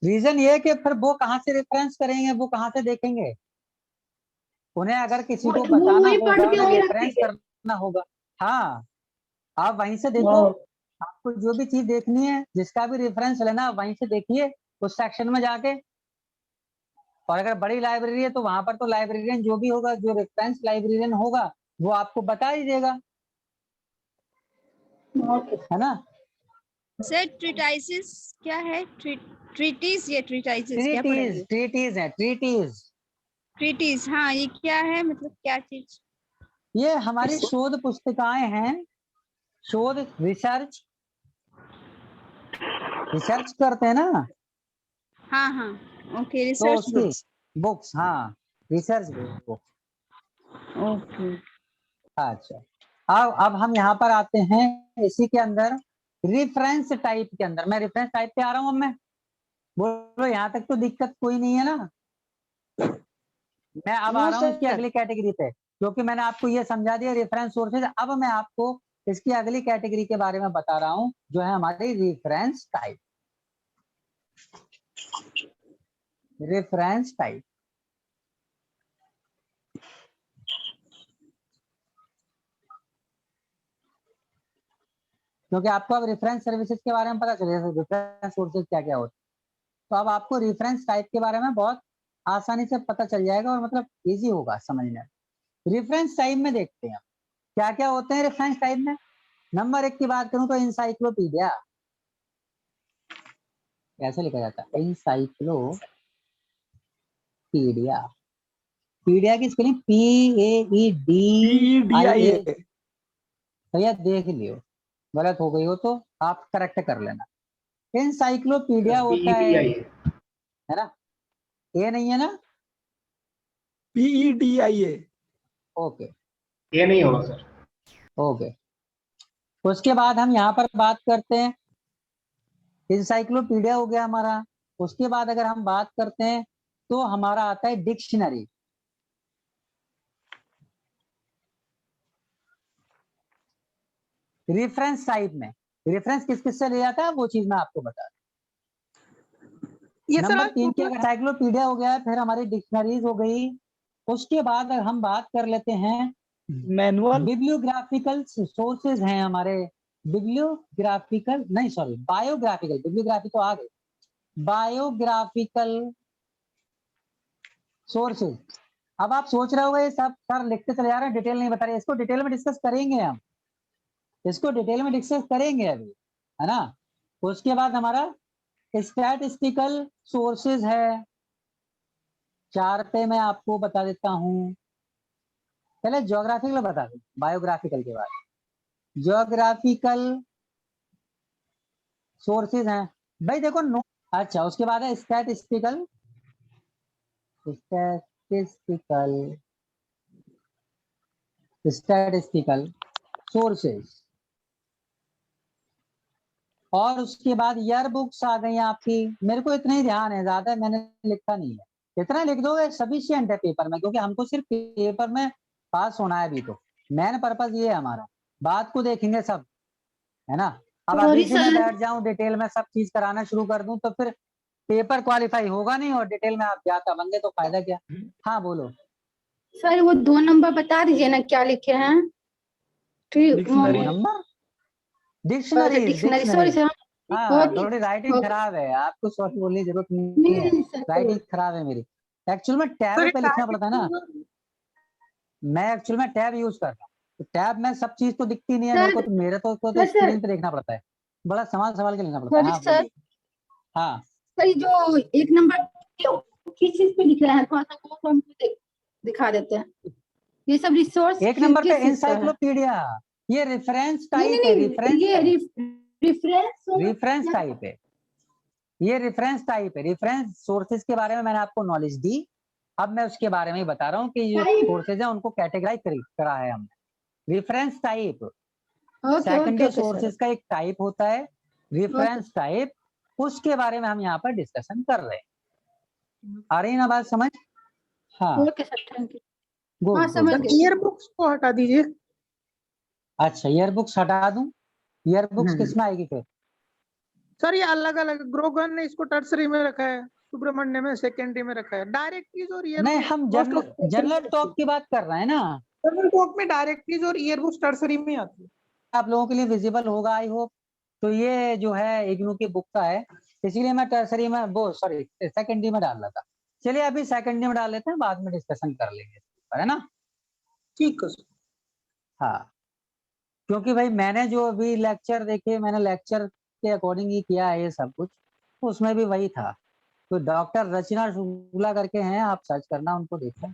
रीजन ये है कि फिर वो कहाँ से रेफरेंस करेंगे, वो कहाँ से देखेंगे, उन्हें अगर किसी को बताना वही पढ़ होगा, के उन्हें वही रेफरेंस रखेंगे। करना होगा। हाँ, आप वहीं से देखो, आपको जो भी चीज देखनी है, जिसका भी रेफरेंस लेना वहीं से देखिए उस सेक्शन में जाके। और अगर बड़ी लाइब्रेरी है तो वहां पर तो लाइब्रेरियन जो भी होगा, जो रेफरेंस लाइब्रेरियन होगा वो आपको बता ही देगा, है ना। सर ट्रीटाइसिस क्या है? ट्रीटीज या ट्रीटाइसिस क्या पढ़ेंगे? ट्रीटीज है, ट्रीटीज। ट्रीटीज, हाँ ये क्या है, मतलब क्या चीज? ये हमारी शोध पुस्तिकाएं हैं, शोध रिसर्च करते हैं ना, हाँ हाँ, ओके, तो रिसर्च उसकी बुक्स। बुक्स, हाँ रिसर्च बुक। ओके। अच्छा, अब हम यहाँ पर आते हैं इसी के अंदर रेफरेंस टाइप के अंदर। मैं रेफरेंस टाइप पे आ रहा हूँ, अब मैं बोलो यहाँ तक तो दिक्कत कोई नहीं है ना। मैं अब आ रहा हूँ इसकी अगली कैटेगरी पे, क्योंकि मैंने आपको ये समझा दिया रेफरेंस सोर्सेज। अब मैं आपको इसकी अगली कैटेगरी के बारे में बता रहा हूँ जो है हमारी रेफरेंस टाइप। रेफरेंस टाइप, क्योंकि आपको अब रेफरेंस सर्विसेज के बारे में पता चलेगा रेफरेंस सोर्सेज क्या क्या होते हैं। तो अब आपको रेफरेंस टाइप के बारे में बहुत आसानी से पता चल जाएगा और मतलब इजी होगा समझने में। रेफरेंस टाइप में देखते हैं क्या क्या होते हैं रेफरेंस टाइप में। नंबर 1 की बात करूं तो इंसाइक्लोपीडिया, कैसे लिखा जाता है? इंसाइक्लोपीडिया, पीडिया की स्पेलिंग PAEDIA। भैया देख लियो, गलत हो गई हो तो आप करेक्ट कर लेना। इंसाइक्लोपीडिया होता है ना? ए नहीं है ना? PEDIA। ओके, ये नहीं होगा सर। ओके। उसके बाद हम यहाँ पर बात करते हैं, इंसाइक्लोपीडिया हो गया हमारा। उसके बाद अगर हम बात करते हैं तो हमारा आता है डिक्शनरी। रेफरेंस टाइप में रेफरेंस किस किस से ले जाता है वो चीज मैं आपको बता ये नंबर सर 3 की अगर साइक्लोपीडिया हो गया, फिर हमारी डिक्शनरीज हो गई। उसके बाद अगर हम बात कर लेते हैं मैनुअल। बिब्लियोग्राफिकल सोर्सेज हैं हमारे, बिब्लियोग्राफिकल नहीं सॉरी बायोग्राफिकल, बिब्लियोग्राफी तो आ गए, बायोग्राफिकल सोर्सेज। अब आप सोच रहे होगा ये सब सर लिखते चले जा रहे हैं, डिटेल नहीं बता रहे। इसको डिटेल में डिस्कस करेंगे हम, इसको डिटेल में डिस्कस करेंगे अभी, है ना। उसके बाद हमारा स्टैटिस्टिकल सोर्सेज है, 4 पे मैं आपको बता देता हूं। पहले ज्योग्राफिकल बता दूं, बायोग्राफिकल के बाद ज्योग्राफिकल सोर्सेज हैं भाई देखो नो। अच्छा, उसके बाद है स्टैटिस्टिकल, स्टैटिस्टिकल स्टैटिस्टिकल सोर्सेज। और उसके बाद ईयर बुक्स आ गई आपकी। मेरे को इतना ही ध्यान है, ज्यादा मैंने लिखा नहीं है, इतना लिख दोगे सफिशिएंट है पेपर में, क्योंकि हमको सिर्फ पेपर में पास होना है अभी। तो मेन पर्पज ये है हमारा, बात को देखेंगे सब, है ना। अब अभी से मैं बैठ जाऊं डिटेल में सब चीज कराना शुरू कर दूं तो फिर पेपर क्वालिफाई होगा नहीं, और डिटेल में आप जाता बंदे तो फायदा क्या। हाँ बोलो सर, वो 2 नंबर बता दीजिए ना क्या लिखे हैं। Dictionary. Number dictionary dictionary, sorry sir. हाँ थोड़ी राइटिंग खराब है, आपको सॉरी बोलने की जरूरत नहीं है, राइटिंग खराब है मेरी। एक्चुअल में टैब पे लिखना पड़ता है ना, मैं एक्चुअल में टैब यूज कर रहा हूँ, तो टैब में सब चीज तो दिखती नहीं है मेरे को, तो मेरे तो स्क्रीन पे देखना पड़ता है, बड़ा संभाल के लिखना पड़ता है। हाँ सर, बोलिए। हाँ सर जो 1 नंबर किस चीज पे लिख रहे हैं, थोड़ा सा वो हमको दिखा देते हैं। ये सब रिसोर्स 1 नंबर पे इंसाइक्लोपीडिया, ये रेफरेंस टाइप है, रेफरेंस टाइप है, ये रेफरेंस टाइप है। रेफरेंस सोर्सेज के बारे में मैंने आपको नॉलेज दी, अब मैं उसके बारे में ही बता रहा हूँ कि जो सोर्सेज है उनको कैटेगराइज करा है हमने। रेफरेंस टाइप सेकेंडरी सोर्सेज का एक टाइप होता है, रेफरेंस टाइप, उसके बारे में हम यहाँ पर डिस्कशन कर रहे हैं। आ रही ना बात समझ? हाँ ओके सर, थैंक यू। हाँ, गुड समझ गुड। गए। ईयर बुक्स को हटा दीजिए। अच्छा ईयर बुक्स हटा दूं, ईयर बुक्स किस में आएगी फिर? सर ये अलग अलग, ग्रोगन ने इसको टर्सरी में रखा है, सुब्रमण्य में सेकेंडरी में रखा है। डायरेक्टरीज और ईयर नहीं, हम जनरल टॉक की बात कर रहे हैं ना। जनरल टॉक में डायरेक्टरीज और ईयर बुक्स टर्सरी में आती है। आप लोगों के लिए विजिबल होगा आई होप। तो ये जो है इग्नू की बुक का है, इसीलिए मैं टर्सरी में वो सॉरी सेकेंडरी में डाल रहा था। चलिए अभी सेकेंडरी में डाल लेते हैं, बाद में डिस्कशन कर लेंगे, है ना। ठीक है। हाँ, क्योंकि भाई मैंने जो अभी लेक्चर देखे, मैंने लेक्चर के अकॉर्डिंग ही किया है ये सब कुछ, उसमें भी वही था। तो डॉक्टर रचना शुक्ला करके हैं, आप सर्च करना उनको, देखो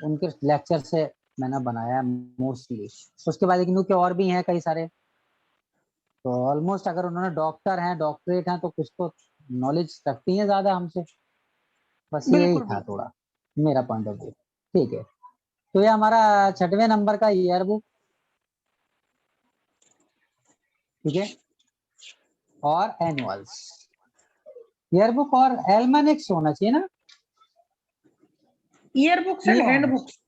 उनके लेक्चर से मैंने बनाया मोस्टली। उसके बाद इग्नू के और भी हैं कई सारे, तो ऑलमोस्ट अगर उन्होंने डॉक्टर हैं, डॉक्टरेट हैं, तो कुछ तो नॉलेज रखती हैं ज्यादा हमसे। बस यही था थोड़ा मेरा पॉइंट ऑफ व्यू। ठीक है, तो ये हमारा 6वें नंबर का ईयर बुक, ठीक है, और एनुअल्स। ईयर बुक और एल्मेनिक्स होना चाहिए ना, year books and hand books.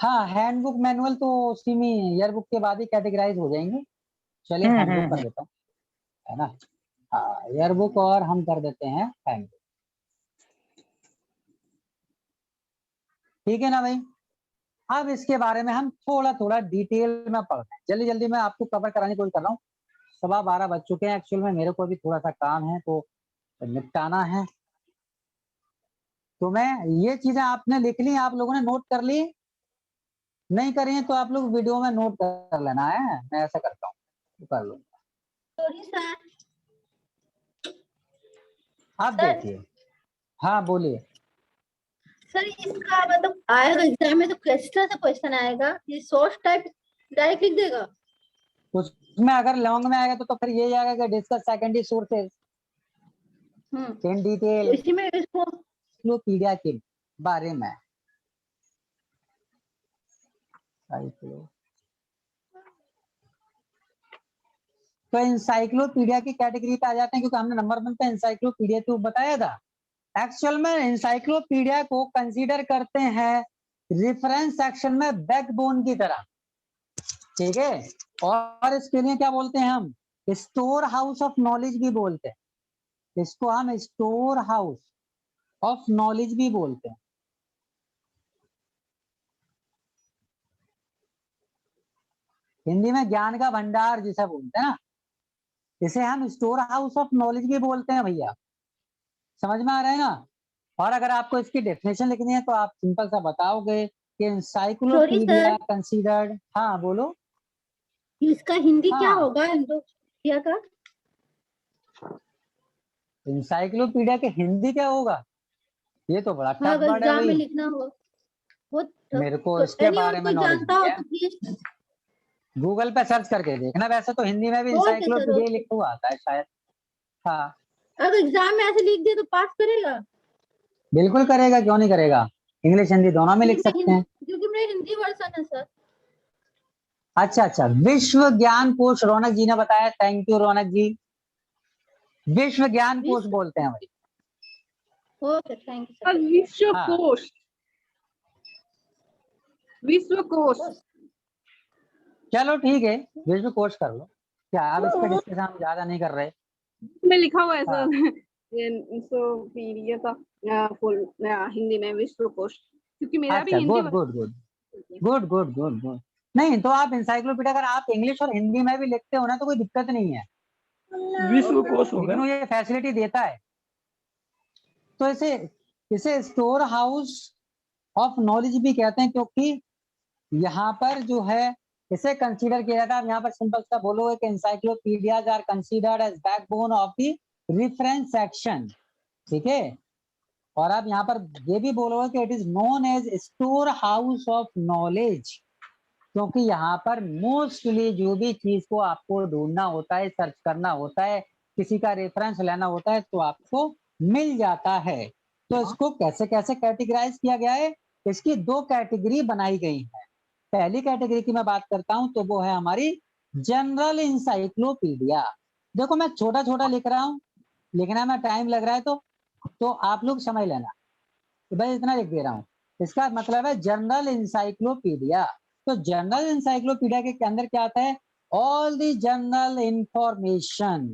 हाँ हैंडबुक मैनुअल तो उसी में ईयर बुक के बाद ही कैटेगराइज हो जाएंगे। चलिए हैंडबुक कर देता हूँ, है ना। हाँ ईयर बुक और हम कर देते हैं हैंडबुक, ठीक है ना भाई। अब इसके बारे में हम थोड़ा थोड़ा डिटेल में पढ़ते हैं, जल्दी जल्दी मैं आपको कवर कराने की कोशिश कर रहा हूँ। 12:15 बज चुके हैं, एक्चुअल में मेरे को भी थोड़ा सा काम है तो निपटाना है। तो मैं ये चीजें आपने लिख ली, आप लोगों ने नोट कर ली, नहीं करी है तो आप लोग वीडियो में नोट कर लेना है, मैं ऐसा करता हूँ तो कर लूंगा। Sorry sir. आप देखिए, हाँ बोलिए। सर इसका मतलब आएगा एग्जाम में तो किस तरह से क्वेश्चन आएगा, ये सोर्स टाइप डायरेक्ट लिख देगा? उसमें अगर लॉन्ग में आएगा तो फिर ये आएगा कि discuss secondary sources in detail, इसी में इसको एनसाइक्लोपीडिया के बारे में। तो एनसाइक्लोपीडिया की कैटेगरी पे आ जाते हैं, क्योंकि हमने नंबर 1 पे एनसाइक्लोपीडिया तो बताया था। एक्चुअल में एनसाइक्लोपीडिया को कंसीडर करते हैं रेफरेंस सेक्शन में बैकबोन की तरह, ठीक है। और इसके लिए क्या बोलते हैं हम, स्टोर हाउस ऑफ नॉलेज भी बोलते हैं, इसको हम स्टोर हाउस ऑफ नॉलेज भी बोलते हैं। हिंदी में ज्ञान का भंडार जिसे बोलते हैं ना, इसे हम स्टोर हाउस ऑफ नॉलेज भी बोलते हैं भैया, समझ में आ रहा है ना। और अगर आपको इसकी डेफिनेशन लिखनी है तो आप सिंपल सा बताओगे कि एनसाइक्लोपीडिया कंसीडर्ड, हाँ बोलो। इसका हिंदी क्या हाँ, होगा एनसाइक्लोपीडिया का? एनसाइक्लोपीडिया के हिंदी क्या होगा, ये तो बड़ा हाँ, टफ अगर वर्ड है एग्जाम में भाई, लिखना हो वो मेरे को तो इसके एनीवन बारे में कोई नॉलेज जानता नहीं हो है, तो प्लीज। गूगल पे सर्च करके देखना, वैसे तो हिंदी में भी ओके सर, एनसाइक्लोपीडिया ओके। लिखा हुआ आता है शायद। हाँ अगर एग्जाम में ऐसे लिख दे तो पास करेगा? बिल्कुल करेगा, क्यों नहीं करेगा, इंग्लिश हिंदी दोनों में लिख सकते हैं। क्योंकि मेरा हिंदी वर्जन है सर। अच्छा अच्छा, विश्व ज्ञान कोश, रौनक जी ने बताया, थैंक यू रौनक जी। विश्व ज्ञान कोश बोलते हैं भाई। Okay, thank you sir. विश्वकोश, विश्वकोश। चलो ठीक है, विश्व कोश कर लो, क्या अब इस पे डिस्कशन हम ज्यादा नहीं कर रहे। में लिखा हुआ है हाँ। सर, सो फिर ये था फुल हिंदी में विश्वकोश, क्योंकि मेरा भी अच्छा, Hindi good good good good good good good. नहीं तो आप इंसाइक्लोपीडिया अगर आप इंग्लिश और हिंदी में भी लिखते हो ना तो कोई दिक्कत नहीं है, विश्वकोश लेकिन वो ये फैसिलिटी देता है। तो इसे इसे स्टोर हाउस ऑफ नॉलेज भी कहते हैं, क्योंकि यहाँ पर जो है इसे कंसीडर किया जाता है। अब यहाँ पर सिंपल सा बोलोगे कि encyclopedias are considered as backbone of the reference section, ठीक है। और आप यहाँ पर ये भी बोलोगे कि it is known as storehouse of knowledge, क्योंकि यहाँ पर मोस्टली जो भी चीज को आपको ढूंढना होता है, सर्च करना होता है, किसी का रेफरेंस लेना होता है तो आपको मिल जाता है। तो इसको कैसे कैसे कैटेगराइज किया गया है, इसकी 2 कैटेगरी बनाई गई है। पहली कैटेगरी की मैं बात करता हूं तो वो है हमारी जनरल इंसाइक्लोपीडिया। देखो मैं छोटा छोटा लिख रहा हूँ, लिखने में टाइम लग रहा है तो आप लोग समझ लेना, तो भाई इतना लिख दे रहा हूँ। इसका मतलब है जनरल इंसाइक्लोपीडिया। तो जनरल इंसाइक्लोपीडिया के अंदर क्या आता है, ऑल द जनरल इंफॉर्मेशन,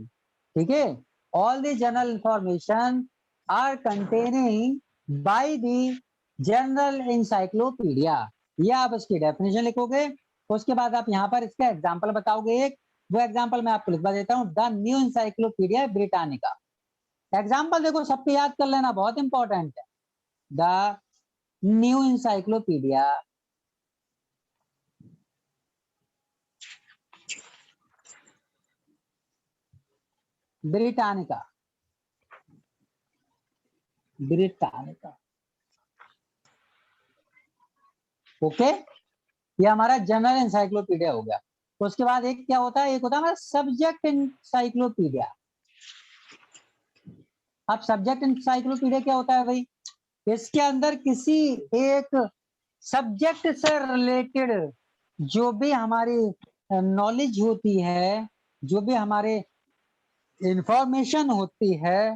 ठीक है, all the general information are containing by the general encyclopaedia. ये आप इसकी डेफिनेशन लिखोगे, उसके बाद आप यहाँ पर इसका एग्जाम्पल बताओगे एक, वो एग्जाम्पल मैं आपको लिखवा देता हूँ, the new encyclopedia Britannica. Example देखो सबको याद कर लेना, बहुत इंपॉर्टेंट है। The new encyclopedia Britannica, Britannica, okay. ये हमारा जनरल इंसाइक्लोपीडिया हो गया। तो उसके बाद एक क्या होता है, एक होता है हमारा सब्जेक्ट इंसाइक्लोपीडिया। अब सब्जेक्ट इंसाइक्लोपीडिया क्या होता है भाई, इसके अंदर किसी एक सब्जेक्ट से रिलेटेड जो भी हमारी नॉलेज होती है, जो भी हमारे इंफॉर्मेशन होती है,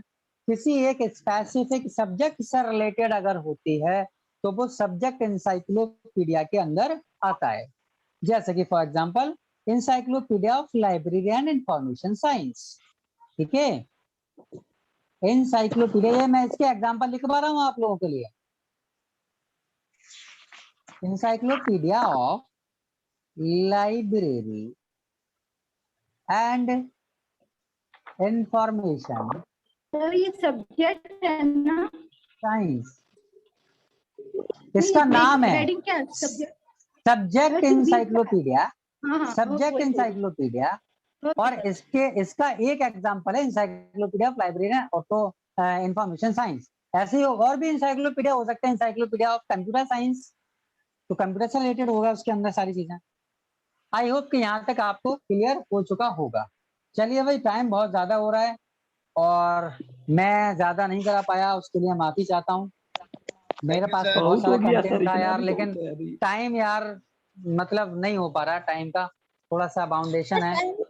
किसी एक स्पेसिफिक सब्जेक्ट से रिलेटेड अगर होती है तो वो सब्जेक्ट इंसाइक्लोपीडिया के अंदर आता है। जैसे कि for example encyclopedia of library and information science, ठीक है। इंसाइक्लोपीडिया, मैं इसके एग्जांपल लिखवा रहा हूं आप लोगों के लिए। encyclopedia of library and information sir ये सब्जेक्ट है ना? साइंस, इसका नाम है हेडिंग क्या है? सब्जेक्ट इंसाइक्लोपीडिया, हाँ, सब्जेक्ट इंसाइक्लोपीडिया। और इसका एक एग्जांपल है encyclopedia of library and auto information science. ऐसे ही और भी इंसाइक्लोपीडिया हो सकता है, इंसाइक्लोपीडिया ऑफ कंप्यूटर साइंस, तो कंप्यूटर से रिलेटेड होगा उसके अंदर सारी चीजें। आई होप कि यहाँ तक आपको क्लियर हो चुका होगा। चलिए भाई, टाइम बहुत ज्यादा हो रहा है और मैं ज्यादा नहीं करा पाया, उसके लिए माफी चाहता हूँ। मेरे पास तो बहुत सारा कंटेंट था यार, लेकिन टाइम यार मतलब नहीं हो पा रहा, टाइम का थोड़ा सा बाउंडेशन है।